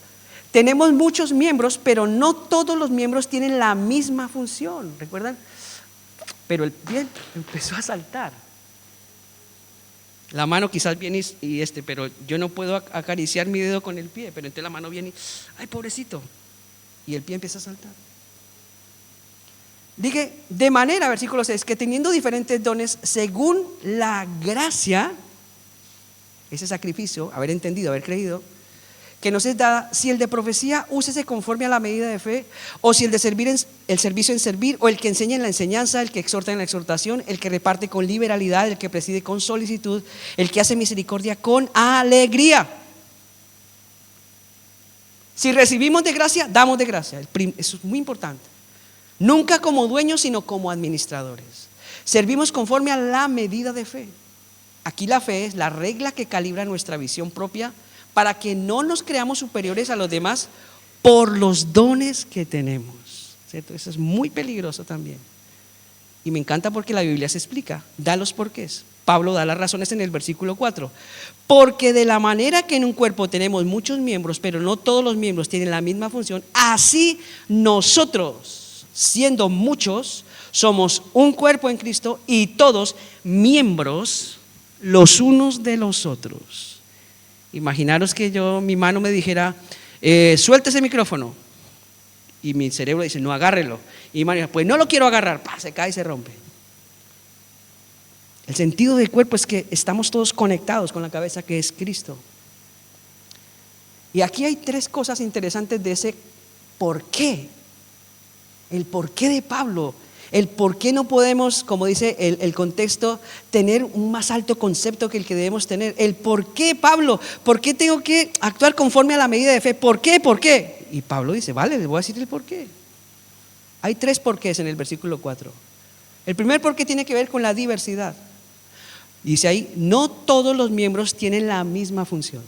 tenemos muchos miembros, pero no todos los miembros tienen la misma función. ¿Recuerdan? Pero el pie empezó a saltar. La mano quizás viene pero yo no puedo acariciar mi dedo con el pie, pero entonces la mano viene y, ay, pobrecito, y el pie empieza a saltar. Dije, de manera, versículo 6, que teniendo diferentes dones según la gracia, ese sacrificio, haber entendido, haber creído, que nos es dada, si el de profecía, úsese conforme a la medida de fe, o si el de servir el servicio en servir, o el que enseña en la enseñanza, el que exhorta en la exhortación, el que reparte con liberalidad, el que preside con solicitud, el que hace misericordia con alegría. Si recibimos de gracia, damos de gracia. Eso es muy importante. Nunca como dueños, sino como administradores. Servimos conforme a la medida de fe. Aquí la fe es la regla que calibra nuestra visión propia para que no nos creamos superiores a los demás por los dones que tenemos, ¿cierto? Eso es muy peligroso también. Y me encanta porque la Biblia se explica, da los porqués. Pablo da las razones en el versículo 4. Porque de la manera que en un cuerpo tenemos muchos miembros, pero no todos los miembros tienen la misma función, así nosotros, siendo muchos, somos un cuerpo en Cristo y todos miembros los unos de los otros. Imaginaros que mi mano me dijera, suelta ese micrófono. Y mi cerebro dice, no, agárrelo. Y mi mano dice, pues no lo quiero agarrar. Se cae y se rompe. El sentido del cuerpo es que estamos todos conectados con la cabeza que es Cristo. Y aquí hay tres cosas interesantes de ese por qué. El por qué de Pablo. El por qué no podemos, como dice el contexto, tener un más alto concepto que el que debemos tener. El por qué, Pablo, ¿por qué tengo que actuar conforme a la medida de fe? ¿Por qué? ¿Por qué? Y Pablo dice, vale, les voy a decir el por qué. Hay tres porqués en el versículo 4. El primer porqué tiene que ver con la diversidad. Dice ahí, no todos los miembros tienen la misma función.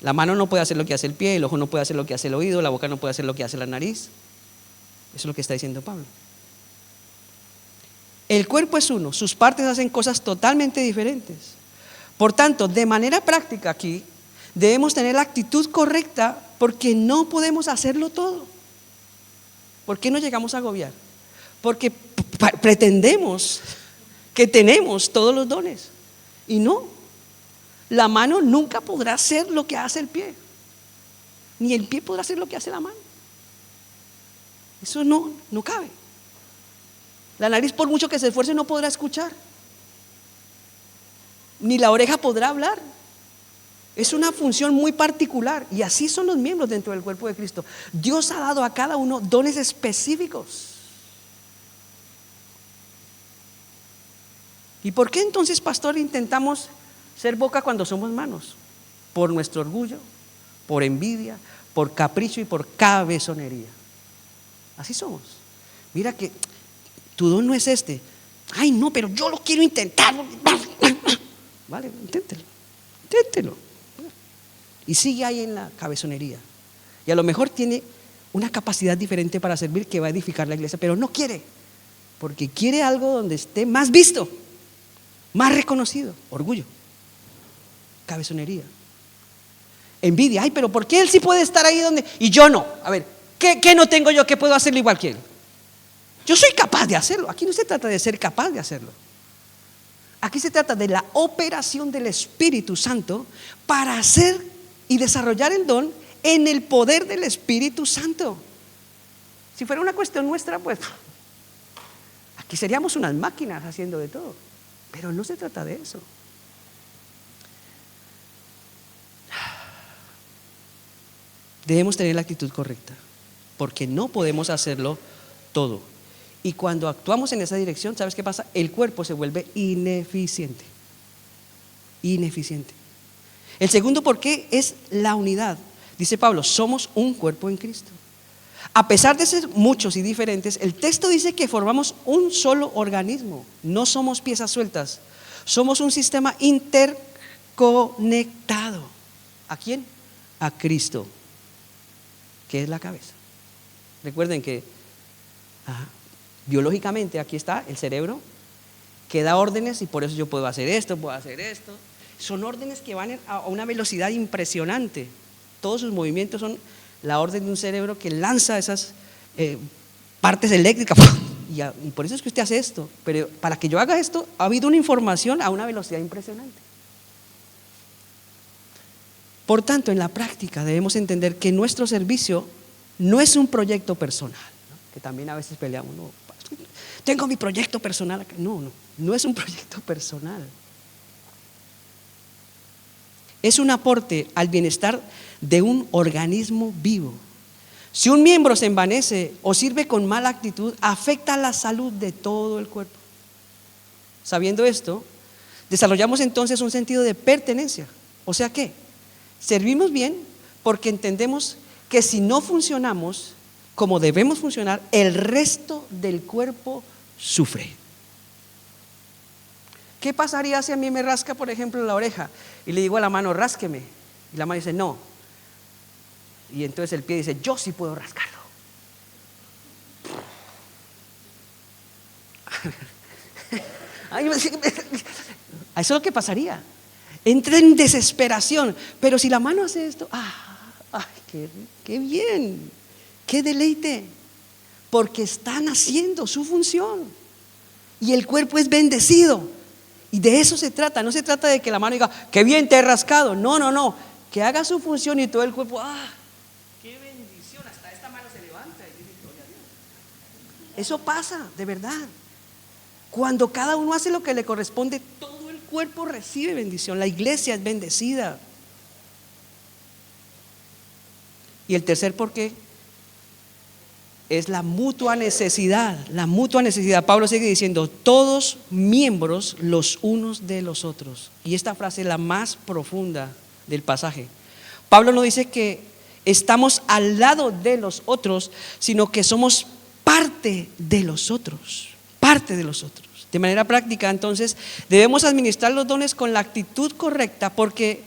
La mano no puede hacer lo que hace el pie, el ojo no puede hacer lo que hace el oído, la boca no puede hacer lo que hace la nariz. Eso es lo que está diciendo Pablo. El cuerpo es uno, sus partes hacen cosas totalmente diferentes. Por tanto, de manera práctica aquí, debemos tener la actitud correcta porque no podemos hacerlo todo. ¿Por qué no llegamos a agobiar? Porque pretendemos que tenemos todos los dones y no. La mano nunca podrá hacer lo que hace el pie, ni el pie podrá hacer lo que hace la mano. Eso no cabe. La nariz, por mucho que se esfuerce, no podrá escuchar, ni la oreja podrá hablar. Es una función muy particular y así son los miembros dentro del cuerpo de Cristo. Dios ha dado a cada uno dones específicos. ¿Y por qué entonces, pastor, intentamos ser boca cuando somos manos? Por nuestro orgullo, por envidia, por capricho y por cabezonería. Así somos. Mira que tu don no es este. Ay, no, pero yo lo quiero intentar. Vale, inténtelo. Y sigue ahí en la cabezonería. Y a lo mejor tiene una capacidad diferente para servir que va a edificar la iglesia, pero no quiere, porque quiere algo donde esté más visto, más reconocido. Orgullo, cabezonería, envidia. Ay, pero ¿por qué él sí puede estar ahí donde y yo no? A ver, ¿qué no tengo yo que puedo hacerlo igual que él? Yo soy capaz de hacerlo. Aquí no se trata de ser capaz de hacerlo. Aquí se trata de la operación del Espíritu Santo para hacer y desarrollar el don en el poder del Espíritu Santo. Si fuera una cuestión nuestra, pues aquí seríamos unas máquinas haciendo de todo. Pero no se trata de eso. Debemos tener la actitud correcta, porque no podemos hacerlo todo. Y cuando actuamos en esa dirección, ¿sabes qué pasa? El cuerpo se vuelve ineficiente. El segundo por qué es la unidad. Dice Pablo, somos un cuerpo en Cristo. A pesar de ser muchos y diferentes, el texto dice que formamos un solo organismo. No somos piezas sueltas. Somos un sistema interconectado. ¿A quién? A Cristo, que es la cabeza. Recuerden que biológicamente aquí está el cerebro que da órdenes y por eso yo puedo hacer esto, puedo hacer esto. Son órdenes que van a una velocidad impresionante. Todos sus movimientos son la orden de un cerebro que lanza esas partes eléctricas y por eso es que usted hace esto. Pero para que yo haga esto ha habido una información a una velocidad impresionante. Por tanto, en la práctica debemos entender que nuestro servicio no es un proyecto personal, ¿no? Que también a veces peleamos, no, tengo mi proyecto personal. No es un proyecto personal. Es un aporte al bienestar de un organismo vivo. Si un miembro se envanece o sirve con mala actitud, afecta la salud de todo el cuerpo. Sabiendo esto, desarrollamos entonces un sentido de pertenencia. O sea que servimos bien porque entendemos que si no funcionamos como debemos funcionar, el resto del cuerpo sufre. ¿Qué pasaría si a mí me rasca, por ejemplo, la oreja y le digo a la mano, rásqueme? Y la mano dice, no. Y entonces el pie dice, yo sí puedo rascarlo. Eso es lo que pasaría. Entra en desesperación. Pero si la mano hace esto, qué bien, qué deleite, porque están haciendo su función y el cuerpo es bendecido. Y de eso se trata. No se trata de que la mano diga, qué bien te he rascado. No, que haga su función y todo el cuerpo, qué bendición, hasta esta mano se levanta y dice, gloria a Dios. Eso pasa, de verdad. Cuando cada uno hace lo que le corresponde, todo el cuerpo recibe bendición. La iglesia es bendecida. Y el tercer por qué es la mutua necesidad. La mutua necesidad. Pablo sigue diciendo, todos miembros los unos de los otros. Y esta frase es la más profunda del pasaje. Pablo no dice que estamos al lado de los otros, sino que somos parte de los otros. Parte de los otros. De manera práctica, entonces, debemos administrar los dones con la actitud correcta porque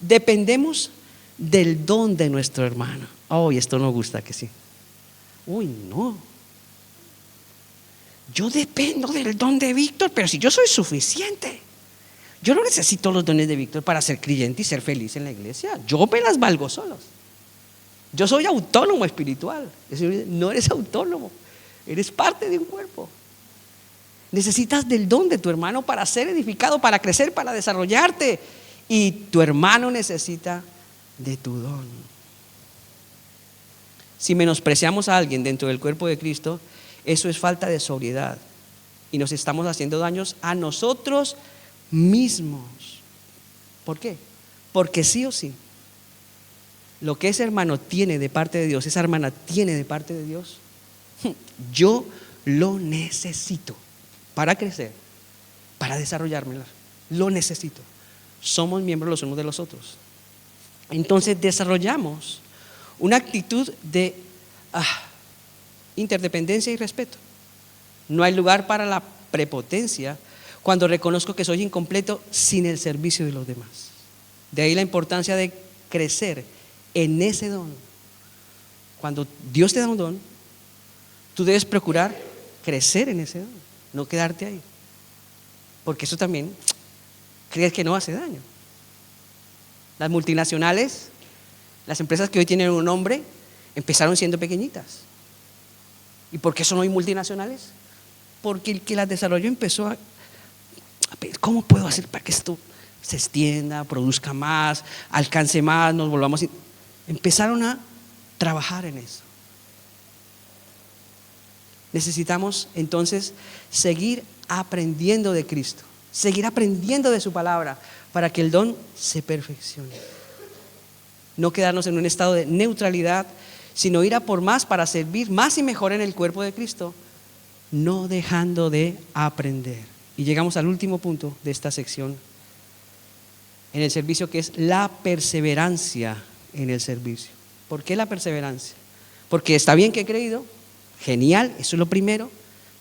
dependemos del don de nuestro hermano. Y esto no gusta, que sí. No. Yo dependo del don de Víctor, pero si yo soy suficiente. Yo no necesito los dones de Víctor para ser creyente y ser feliz en la iglesia. Yo me las valgo solos. Yo soy autónomo espiritual. No eres autónomo, eres parte de un cuerpo. Necesitas del don de tu hermano para ser edificado, para crecer, para desarrollarte. Y tu hermano necesita de tu don. Si menospreciamos a alguien dentro del cuerpo de Cristo, eso es falta de sobriedad. Y nos estamos haciendo daños a nosotros mismos. ¿Por qué? Porque sí o sí, lo que ese hermano tiene de parte de Dios, esa hermana tiene de parte de Dios, yo lo necesito para crecer, para desarrollármela. Lo necesito. Somos miembros los unos de los otros. Entonces desarrollamos una actitud de interdependencia y respeto. No hay lugar para la prepotencia cuando reconozco que soy incompleto sin el servicio de los demás. De ahí la importancia de crecer en ese don. Cuando Dios te da un don, tú debes procurar crecer en ese don, no quedarte ahí, porque eso también crees que no hace daño. Las multinacionales, las empresas que hoy tienen un nombre, empezaron siendo pequeñitas. ¿Y por qué son hoy multinacionales? Porque el que las desarrolló empezó a ver cómo puedo hacer para que esto se extienda, produzca más, alcance más, nos volvamos. Empezaron a trabajar en eso. Necesitamos entonces seguir aprendiendo de Cristo, seguir aprendiendo de su palabra para que el don se perfeccione. No quedarnos en un estado de neutralidad, sino ir a por más para servir más y mejor en el cuerpo de Cristo, no dejando de aprender. Y llegamos al último punto de esta sección en el servicio, que es la perseverancia en el servicio. ¿Por qué la perseverancia? Porque está bien que he creído, genial, eso es lo primero,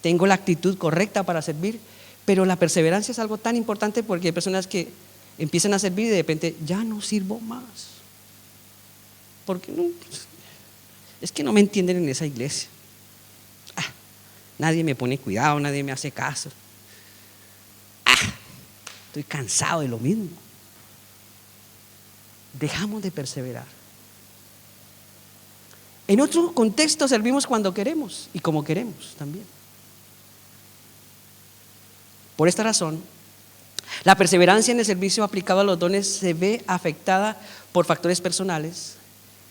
tengo la actitud correcta para servir, pero la perseverancia es algo tan importante porque hay personas que empiezan a servir y de repente ya no sirvo más. ¿Por qué no? Es que no me entienden en esa iglesia. Nadie me pone cuidado, nadie me hace caso. Estoy cansado de lo mismo. Dejamos de perseverar. En otro contexto servimos cuando queremos y como queremos también. Por esta razón, la perseverancia en el servicio aplicado a los dones se ve afectada por factores personales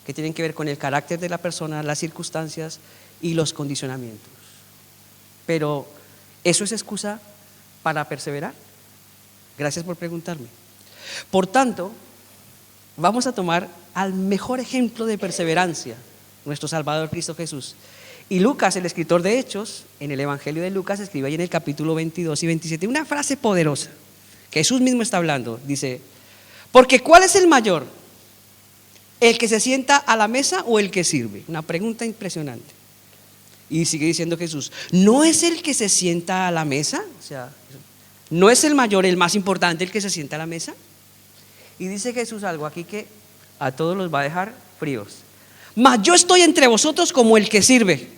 que tienen que ver con el carácter de la persona, las circunstancias y los condicionamientos. Pero, ¿eso es excusa para perseverar? Gracias por preguntarme. Por tanto, vamos a tomar al mejor ejemplo de perseverancia, nuestro Salvador Cristo Jesús. Y Lucas, el escritor de Hechos, en el Evangelio de Lucas, escribe ahí en el capítulo 22 y 27 una frase poderosa que Jesús mismo está hablando. Dice: porque ¿cuál es el mayor? ¿El que se sienta a la mesa o el que sirve? Una pregunta impresionante. Y sigue diciendo Jesús: ¿no es el que se sienta a la mesa? O sea, ¿no es el mayor, el más importante, el que se sienta a la mesa? Y dice Jesús algo aquí que a todos los va a dejar fríos. Mas yo estoy entre vosotros como el que sirve.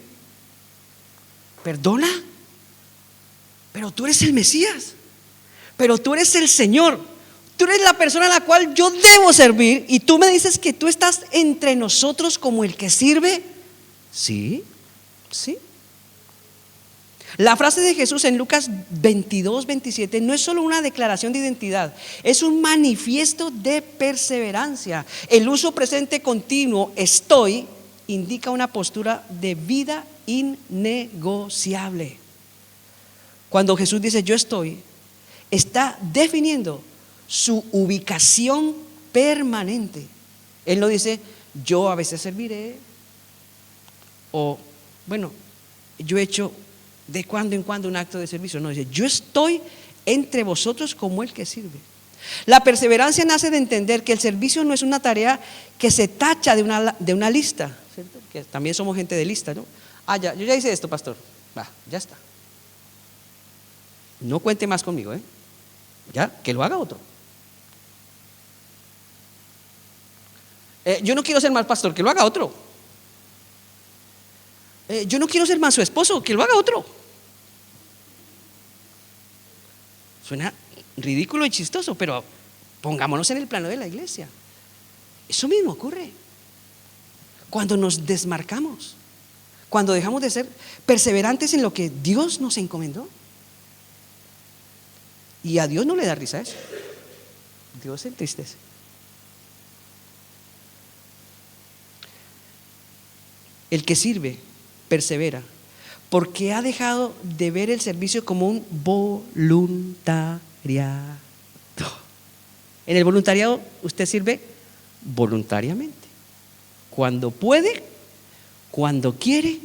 ¿Perdona? Pero tú eres el Mesías, pero tú eres el Señor, tú eres la persona a la cual yo debo servir, y tú me dices que tú estás entre nosotros como el que sirve. Sí, sí. La frase de Jesús en Lucas 22, 27 no es solo una declaración de identidad, es un manifiesto de perseverancia. El uso presente continuo, estoy, indica una postura de vida innegociable. Cuando Jesús dice yo estoy, está definiendo su ubicación permanente. Él no dice yo a veces serviré, o bueno, yo he hecho de cuando en cuando un acto de servicio. No, dice yo estoy entre vosotros como el que sirve. La perseverancia nace de entender que el servicio no es una tarea que se tacha de una lista, ¿cierto? Que también somos gente de lista, ¿no? Ya, yo ya hice esto, pastor. Ya está. No cuente más conmigo, ya, que lo haga otro. Yo no quiero ser mal pastor, que lo haga otro. Yo no quiero ser más su esposo, que lo haga otro. Suena ridículo y chistoso, pero pongámonos en el plano de la iglesia. Eso mismo ocurre cuando nos desmarcamos, cuando dejamos de ser perseverantes en lo que Dios nos encomendó. Y a Dios no le da risa eso. Dios se entristece. El que sirve persevera porque ha dejado de ver el servicio como un voluntariado. En el voluntariado usted sirve voluntariamente, cuando puede, cuando quiere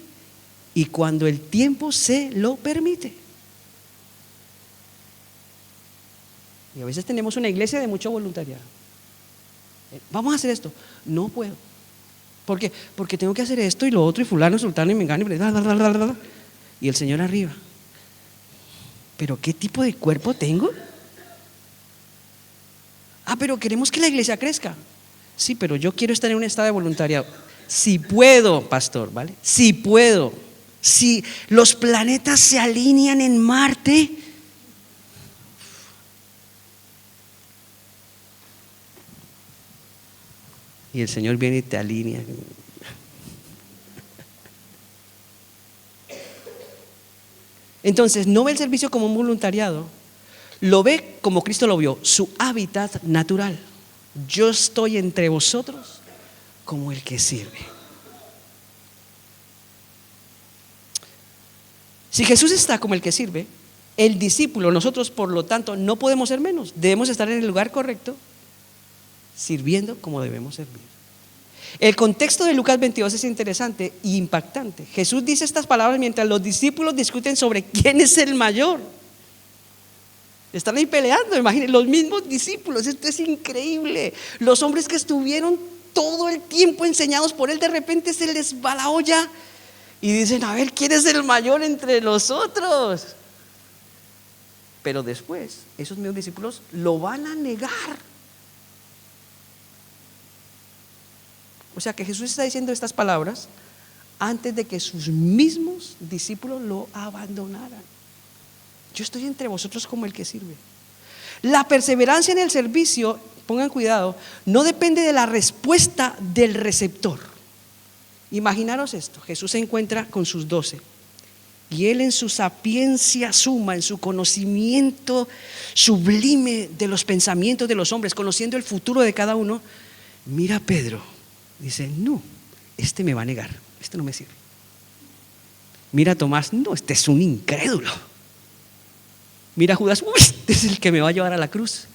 y cuando el tiempo se lo permite. Y a veces tenemos una iglesia de mucho voluntariado. Vamos a hacer esto. No puedo. ¿Por qué? Porque tengo que hacer esto y lo otro y fulano, sultano y mengano y el Señor arriba. ¿Pero qué tipo de cuerpo tengo? Pero queremos que la iglesia crezca. Sí, pero yo quiero estar en un estado de voluntariado. Si puedo, pastor, ¿vale? Si puedo. Si los planetas se alinean en Marte, y el Señor viene y te alinea. Entonces, no ve el servicio como un voluntariado, lo ve como Cristo lo vio, su hábitat natural. Yo estoy entre vosotros como el que sirve. Si Jesús está como el que sirve, el discípulo, nosotros por lo tanto no podemos ser menos. Debemos estar en el lugar correcto, sirviendo como debemos servir. El contexto de Lucas 22 es interesante e impactante. Jesús dice estas palabras mientras los discípulos discuten sobre quién es el mayor. Están ahí peleando, imagínense, los mismos discípulos. Esto es increíble. Los hombres que estuvieron todo el tiempo enseñados por él, de repente se les va la olla y dicen: a ver, ¿quién es el mayor entre nosotros? Pero después esos mismos discípulos lo van a negar. O sea que Jesús está diciendo estas palabras antes de que sus mismos discípulos lo abandonaran. Yo estoy entre vosotros como el que sirve. La perseverancia en el servicio, pongan cuidado, no depende de la respuesta del receptor. Imaginaros esto: Jesús se encuentra con sus 12 y él, en su sapiencia suma, en su conocimiento sublime de los pensamientos de los hombres, conociendo el futuro de cada uno, mira a Pedro, dice: no, este me va a negar, este no me sirve. Mira a Tomás: no, este es un incrédulo. Mira a Judas: uy, este es el que me va a llevar a la cruz.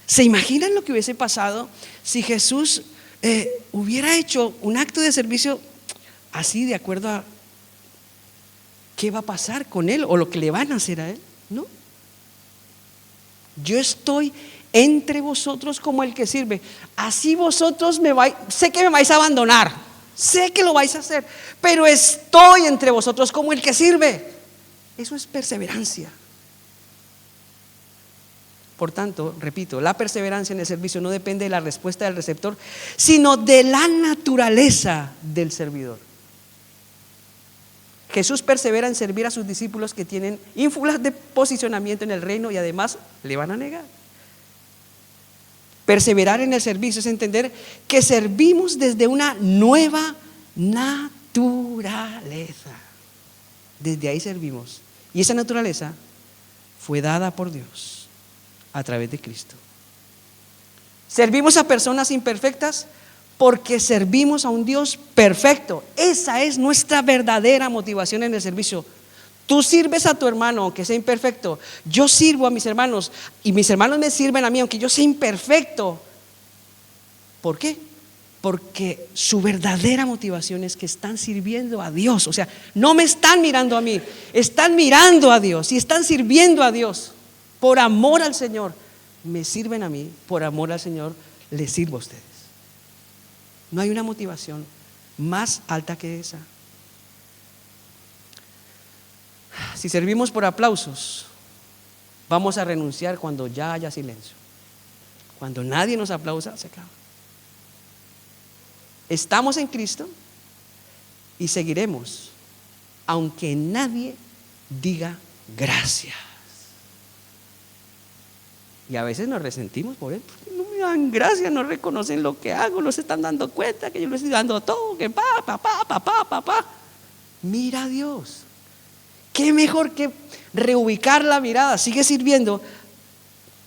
¿Se imaginan lo que hubiese pasado si Jesús hubiera hecho un acto de servicio así, de acuerdo a qué va a pasar con él o lo que le van a hacer a él? No. Yo estoy entre vosotros como el que sirve. Así vosotros sé que me vais a abandonar, sé que lo vais a hacer, pero estoy entre vosotros como el que sirve. Eso es perseverancia. Por tanto, repito, la perseverancia en el servicio no depende de la respuesta del receptor, sino de la naturaleza del servidor. Jesús persevera en servir a sus discípulos que tienen ínfulas de posicionamiento en el reino y además le van a negar. Perseverar en el servicio es entender que servimos desde una nueva naturaleza. Desde ahí servimos. Y esa naturaleza fue dada por Dios a través de Cristo. Servimos a personas imperfectas porque servimos a un Dios perfecto. Esa es nuestra verdadera motivación en el servicio. Tú sirves a tu hermano aunque sea imperfecto. Yo sirvo a mis hermanos y mis hermanos me sirven a mí aunque yo sea imperfecto. ¿Por qué? Porque su verdadera motivación es que están sirviendo a Dios. O sea, no me están mirando a mí, están mirando a Dios y están sirviendo a Dios. Por amor al Señor me sirven a mí, por amor al Señor les sirvo a ustedes. No hay una motivación más alta que esa. Si servimos por aplausos, vamos a renunciar cuando ya haya silencio. Cuando nadie nos aplausa, se acaba. Estamos en Cristo y seguiremos, aunque nadie diga gracias. Y a veces nos resentimos por él, porque no me dan gracias, no reconocen lo que hago, no se están dando cuenta que yo les estoy dando todo, que pa. Mira a Dios. Qué mejor que reubicar la mirada, sigue sirviendo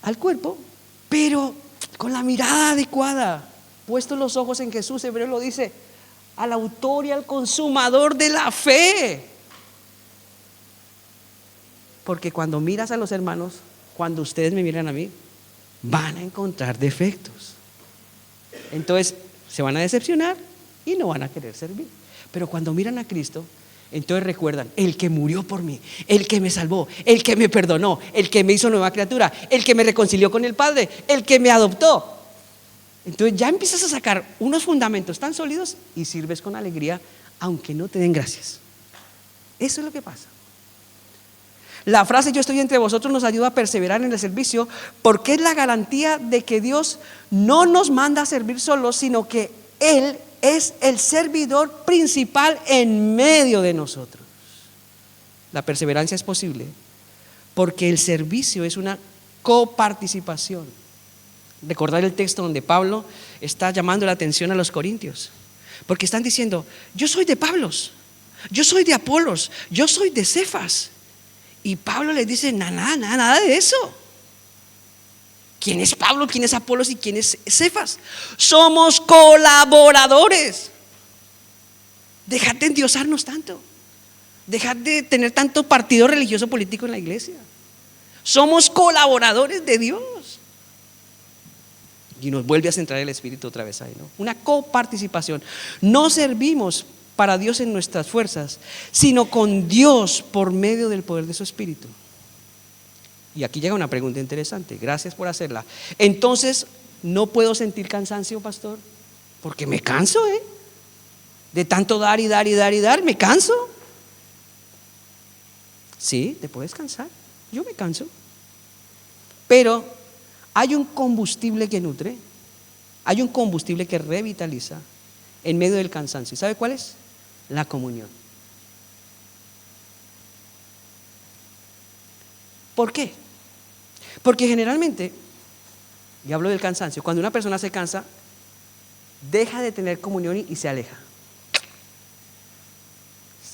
al cuerpo, pero con la mirada adecuada, puestos los ojos en Jesús. Hebreo lo dice, al autor y al consumador de la fe. Porque cuando miras a los hermanos, cuando ustedes me miran a mí, van a encontrar defectos. Entonces se van a decepcionar y no van a querer servir. Pero cuando miran a Cristo, entonces recuerdan, el que murió por mí, el que me salvó, el que me perdonó, el que me hizo nueva criatura, el que me reconcilió con el Padre, el que me adoptó. Entonces ya empiezas a sacar unos fundamentos tan sólidos y sirves con alegría, aunque no te den gracias. Eso es lo que pasa. La frase yo estoy entre vosotros nos ayuda a perseverar en el servicio, porque es la garantía de que Dios no nos manda a servir solos, sino que Él es el servidor principal en medio de nosotros. La perseverancia es posible porque el servicio es una coparticipación. Recordar el texto donde Pablo está llamando la atención a los corintios, porque están diciendo, yo soy de Pablos, yo soy de Apolos, yo soy de Cefas. Y Pablo les dice, nada de eso. ¿Quién es Pablo? ¿Quién es Apolos? ¿Y quién es Cefas? Somos colaboradores. Dejad de endiosarnos tanto. Dejad de tener tanto partido religioso político en la iglesia. Somos colaboradores de Dios. Y nos vuelve a centrar el Espíritu otra vez ahí, ¿no? Una coparticipación. No servimos para Dios en nuestras fuerzas, sino con Dios por medio del poder de su Espíritu. Y aquí llega una pregunta interesante, gracias por hacerla. Entonces, ¿no puedo sentir cansancio, pastor? Porque me canso, de tanto dar y dar y dar y dar, me canso. Sí, te puedes cansar, yo me canso. Pero hay un combustible que nutre, hay un combustible que revitaliza en medio del cansancio. ¿Y sabe cuál es? La comunión. ¿Por qué? Porque generalmente, y hablo del cansancio, cuando una persona se cansa, deja de tener comunión y se aleja.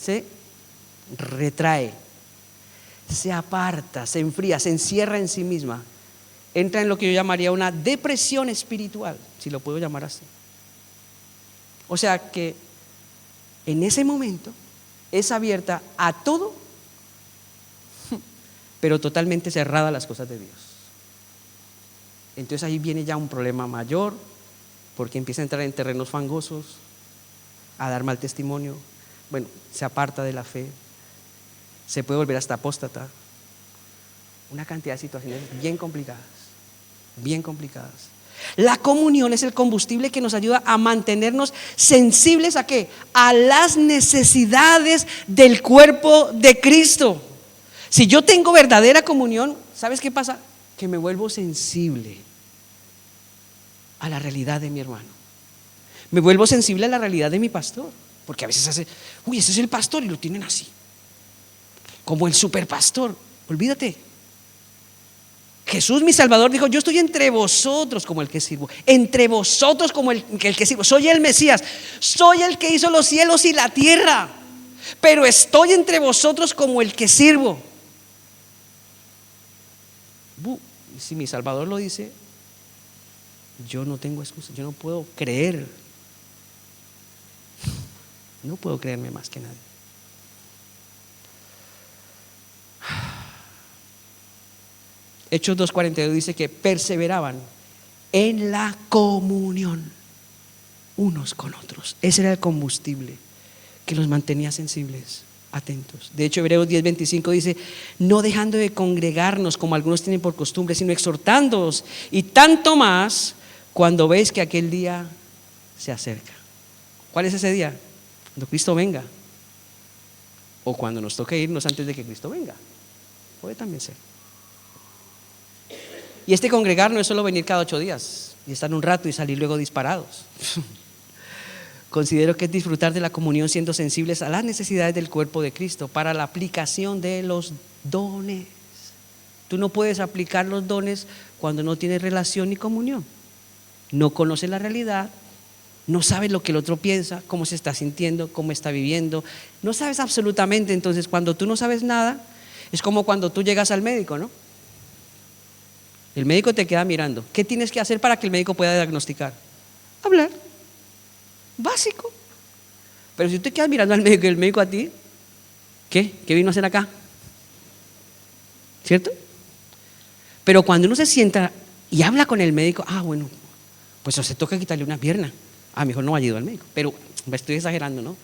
Se retrae, se aparta, se enfría, se encierra en sí misma. Entra en lo que yo llamaría una depresión espiritual, si lo puedo llamar así. O sea que en ese momento es abierta a todo, pero totalmente cerrada a las cosas de Dios. Entonces ahí viene ya un problema mayor, porque empieza a entrar en terrenos fangosos, a dar mal testimonio. Bueno, se aparta de la fe, se puede volver hasta apóstata. Una cantidad de situaciones bien complicadas, bien complicadas. La comunión es el combustible que nos ayuda a mantenernos sensibles ¿a qué? A las necesidades del cuerpo de Cristo. Si yo tengo verdadera comunión, ¿sabes qué pasa? Que me vuelvo sensible a la realidad de mi hermano. Me vuelvo sensible a la realidad de mi pastor, porque a veces hace, ese es el pastor y lo tienen así, como el superpastor. Olvídate. Jesús mi Salvador dijo, yo estoy entre vosotros como el que sirvo, entre vosotros como el que sirvo. Soy el Mesías, soy el que hizo los cielos y la tierra, pero estoy entre vosotros como el que sirvo. Si mi Salvador lo dice, yo no tengo excusa, yo no puedo creer, no puedo creerme más que nadie. Hechos 2:42 dice que perseveraban en la comunión unos con otros. Ese era el combustible que los mantenía sensibles, atentos. De hecho, Hebreos 10:25 dice, no dejando de congregarnos como algunos tienen por costumbre, sino exhortándoos, y tanto más cuando veis que aquel día se acerca. ¿Cuál es ese día? Cuando Cristo venga, o cuando nos toque irnos antes de que Cristo venga. Puede también ser. Y este congregar no es solo venir cada 8 días y estar un rato y salir luego disparados. Considero que es disfrutar de la comunión siendo sensibles a las necesidades del cuerpo de Cristo para la aplicación de los dones. Tú no puedes aplicar los dones cuando no tienes relación ni comunión. No conoces la realidad, no sabes lo que el otro piensa, cómo se está sintiendo, cómo está viviendo. No sabes absolutamente. Entonces, cuando tú no sabes nada, es como cuando tú llegas al médico, ¿no? El médico te queda mirando. ¿Qué tienes que hacer para que el médico pueda diagnosticar? Hablar. Básico. Pero si tú te quedas mirando al médico y el médico a ti, ¿qué? ¿Qué vino a hacer acá? ¿Cierto? Pero cuando uno se sienta y habla con el médico, bueno, pues se toca quitarle una pierna. Mejor no ha ido al médico, pero me estoy exagerando, ¿no?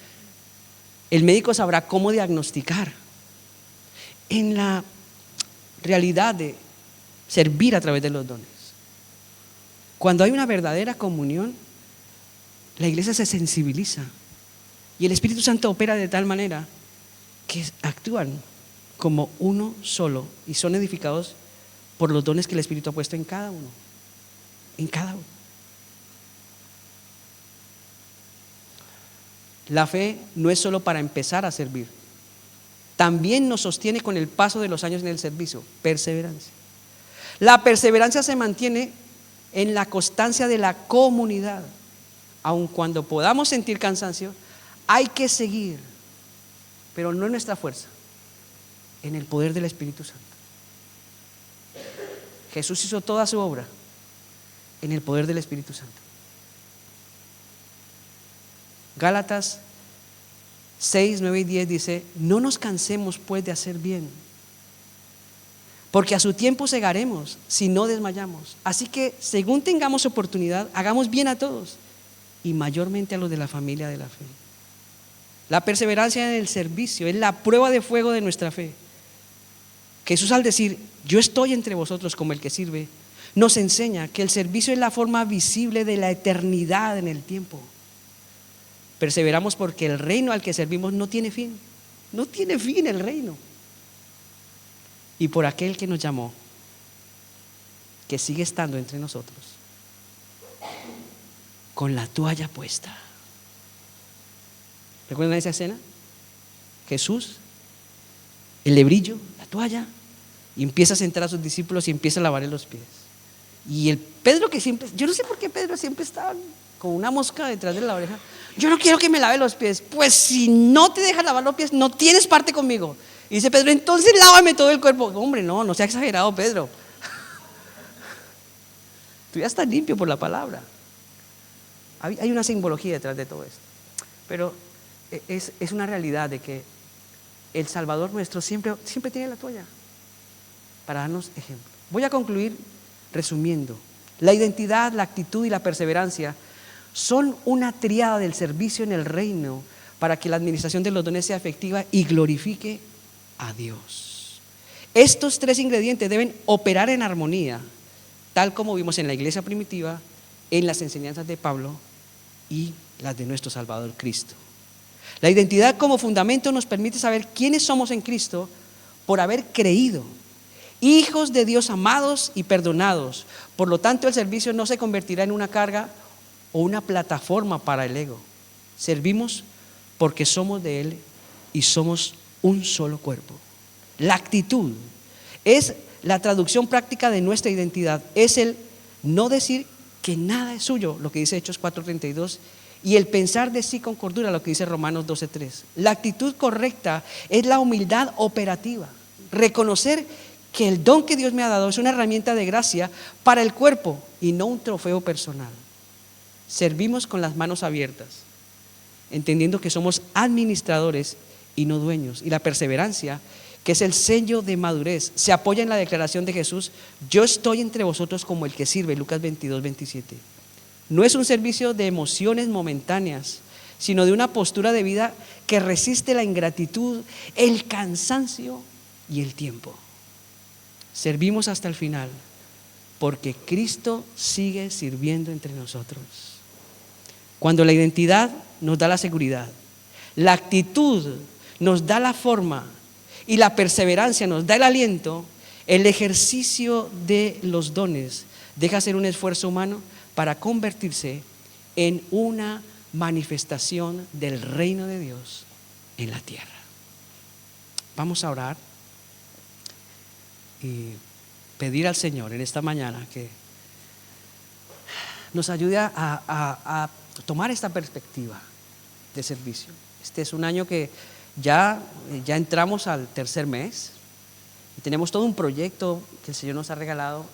El médico sabrá cómo diagnosticar. En la realidad de servir a través de los dones, cuando hay una verdadera comunión, la iglesia se sensibiliza y el Espíritu Santo opera de tal manera que actúan como uno solo y son edificados por los dones que el Espíritu ha puesto en cada uno. En cada uno. La fe no es solo para empezar a servir, también nos sostiene con el paso de los años en el servicio. Perseverancia. La perseverancia se mantiene en la constancia de la comunidad. Aun cuando podamos sentir cansancio, hay que seguir, pero no en nuestra fuerza, en el poder del Espíritu Santo. Jesús hizo toda su obra en el poder del Espíritu Santo. Gálatas 6, 9 y 10 dice: no nos cansemos pues de hacer bien, porque a su tiempo segaremos si no desmayamos. Así que según tengamos oportunidad, hagamos bien a todos, y mayormente a los de la familia de la fe. La perseverancia en el servicio es la prueba de fuego de nuestra fe. Jesús, al decir yo estoy entre vosotros como el que sirve, nos enseña que el servicio es la forma visible de la eternidad en el tiempo. Perseveramos porque el reino al que servimos no tiene fin. No tiene fin el reino. Y por aquel que nos llamó, que sigue estando entre nosotros, con la toalla puesta. ¿Recuerdan esa escena? Jesús, el lebrillo, la toalla, y empieza a sentar a sus discípulos y empieza a lavarle los pies. Y el Pedro, que siempre, yo no sé por qué Pedro siempre estaba con una mosca detrás de la oreja. Yo no quiero que me lave los pies. Pues si no te dejas lavar los pies, no tienes parte conmigo. Y dice Pedro: entonces lávame todo el cuerpo. Hombre, no sea exagerado, Pedro. Tú ya estás limpio por la palabra. Hay una simbología detrás de todo esto. Pero es una realidad de que el Salvador nuestro siempre tiene la toalla para darnos ejemplo. Voy a concluir resumiendo. La identidad, la actitud y la perseverancia son una tríada del servicio en el reino para que la administración de los dones sea efectiva y glorifique a Dios. Estos tres ingredientes deben operar en armonía, tal como vimos en la iglesia primitiva, en las enseñanzas de Pablo y las de nuestro Salvador Cristo. La identidad como fundamento nos permite saber quiénes somos en Cristo por haber creído, hijos de Dios amados y perdonados. Por lo tanto, el servicio no se convertirá en una carga o una plataforma para el ego. Servimos porque somos de Él y somos un solo cuerpo. La actitud es la traducción práctica de nuestra identidad. Es el no decir que nada es suyo, lo que dice Hechos 4:32, y el pensar de sí con cordura, lo que dice Romanos 12:3. La actitud correcta es la humildad operativa. Reconocer que el don que Dios me ha dado es una herramienta de gracia para el cuerpo y no un trofeo personal. Servimos con las manos abiertas, entendiendo que somos administradores y no dueños. Y la perseverancia, que es el sello de madurez, se apoya en la declaración de Jesús: yo estoy entre vosotros como el que sirve, Lucas 22:27. No es un servicio de emociones momentáneas, sino de una postura de vida que resiste la ingratitud, el cansancio y el tiempo. Servimos hasta el final porque Cristo sigue sirviendo entre nosotros. Cuando la identidad nos da la seguridad, la actitud nos da la forma y la perseverancia nos da el aliento, el ejercicio de los dones deja ser un esfuerzo humano para convertirse en una manifestación del reino de Dios en la tierra. Vamos a orar y pedir al Señor en esta mañana que nos ayude a tomar esta perspectiva de servicio. Este es un año que ya entramos al tercer mes y tenemos todo un proyecto que el Señor nos ha regalado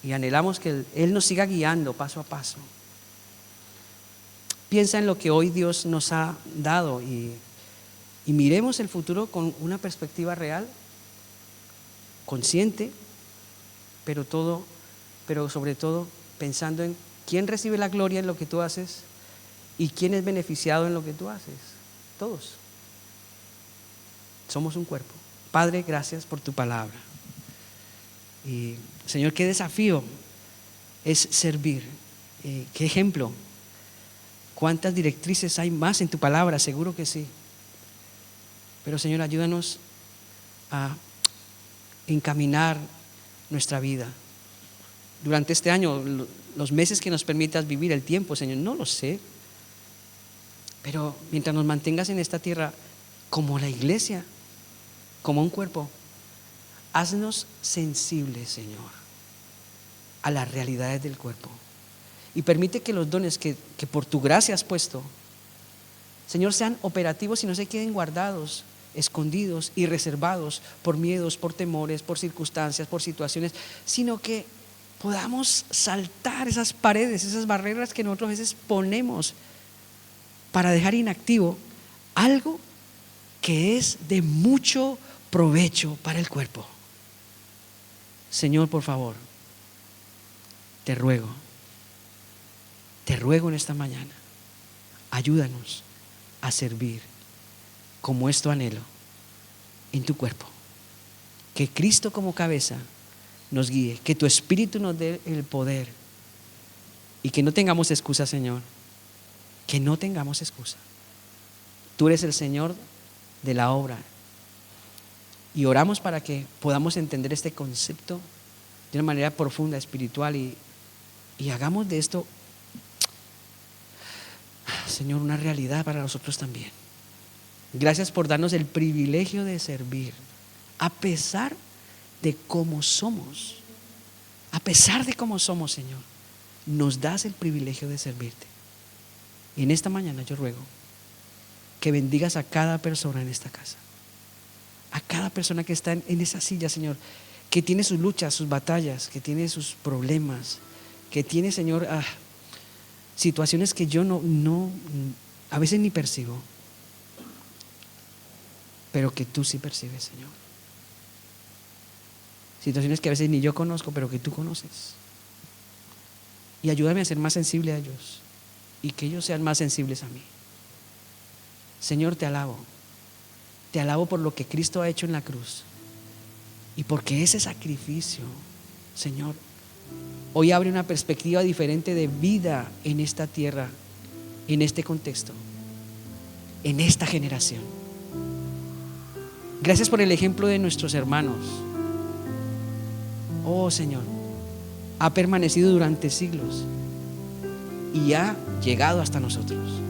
y anhelamos que Él nos siga guiando paso a paso. Piensa en lo que hoy Dios nos ha dado y miremos el futuro con una perspectiva real, consciente, pero sobre todo pensando en quién recibe la gloria en lo que tú haces y quién es beneficiado en lo que tú haces. Todos. Somos un cuerpo. Padre, gracias por tu palabra. Y Señor, qué desafío es servir. Qué ejemplo. ¿Cuántas directrices hay más en tu palabra? Seguro que sí. Pero Señor, ayúdanos a encaminar nuestra vida. Durante este año, los meses que nos permitas vivir, el tiempo, Señor, no lo sé. Pero mientras nos mantengas en esta tierra como la iglesia, como un cuerpo, haznos sensibles, Señor, a las realidades del cuerpo. Y permite que los dones que por tu gracia has puesto, Señor, sean operativos y no se queden guardados, escondidos y reservados por miedos, por temores, por circunstancias, por situaciones, sino que podamos saltar esas paredes, esas barreras que nosotros a veces ponemos para dejar inactivo algo que es de mucho provecho para el cuerpo. Señor, por favor, te ruego en esta mañana, ayúdanos a servir como es tu anhelo en tu cuerpo. Que Cristo como cabeza nos guíe, que tu Espíritu nos dé el poder y que no tengamos excusa, Señor, que no tengamos excusa. Tú eres el Señor de la obra y oramos para que podamos entender este concepto de una manera profunda, espiritual y hagamos de esto, Señor, una realidad para nosotros también. Gracias por darnos el privilegio de servir a pesar de cómo somos. A pesar de cómo somos, Señor, nos das el privilegio de servirte. Y en esta mañana yo ruego que bendigas a cada persona en esta casa, a cada persona que está en esa silla, Señor, que tiene sus luchas, sus batallas, que tiene sus problemas, que tiene, Señor, situaciones que yo no a veces ni percibo, pero que tú sí percibes, Señor. Situaciones que a veces ni yo conozco, pero que tú conoces. Y ayúdame a ser más sensible a ellos y que ellos sean más sensibles a mí. Señor, te alabo por lo que Cristo ha hecho en la cruz y porque ese sacrificio, Señor, hoy abre una perspectiva diferente de vida en esta tierra, en este contexto, en esta generación. Gracias por el ejemplo de nuestros hermanos. Oh Señor, ha permanecido durante siglos y ha llegado hasta nosotros.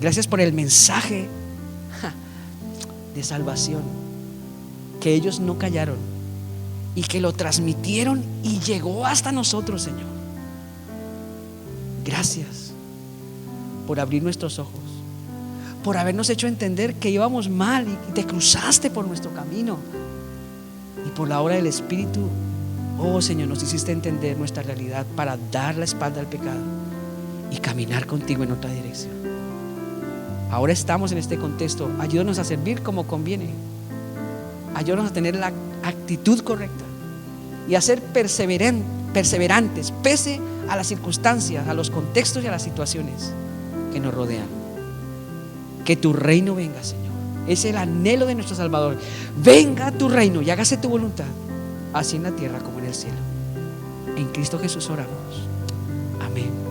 Gracias por el mensaje de salvación, que ellos no callaron y que lo transmitieron y llegó hasta nosotros, Señor. Gracias por abrir nuestros ojos, por habernos hecho entender que íbamos mal y te cruzaste por nuestro camino, y por la obra del Espíritu, oh Señor, nos hiciste entender nuestra realidad para dar la espalda al pecado y caminar contigo en otra dirección. Ahora estamos en este contexto, ayúdanos a servir como conviene, ayúdanos a tener la actitud correcta y a ser perseverantes pese a las circunstancias, a los contextos y a las situaciones que nos rodean. Que tu reino venga, Señor. Es el anhelo de nuestro Salvador. Venga tu reino y hágase tu voluntad, así en la tierra como en el cielo. En Cristo Jesús oramos. Amén.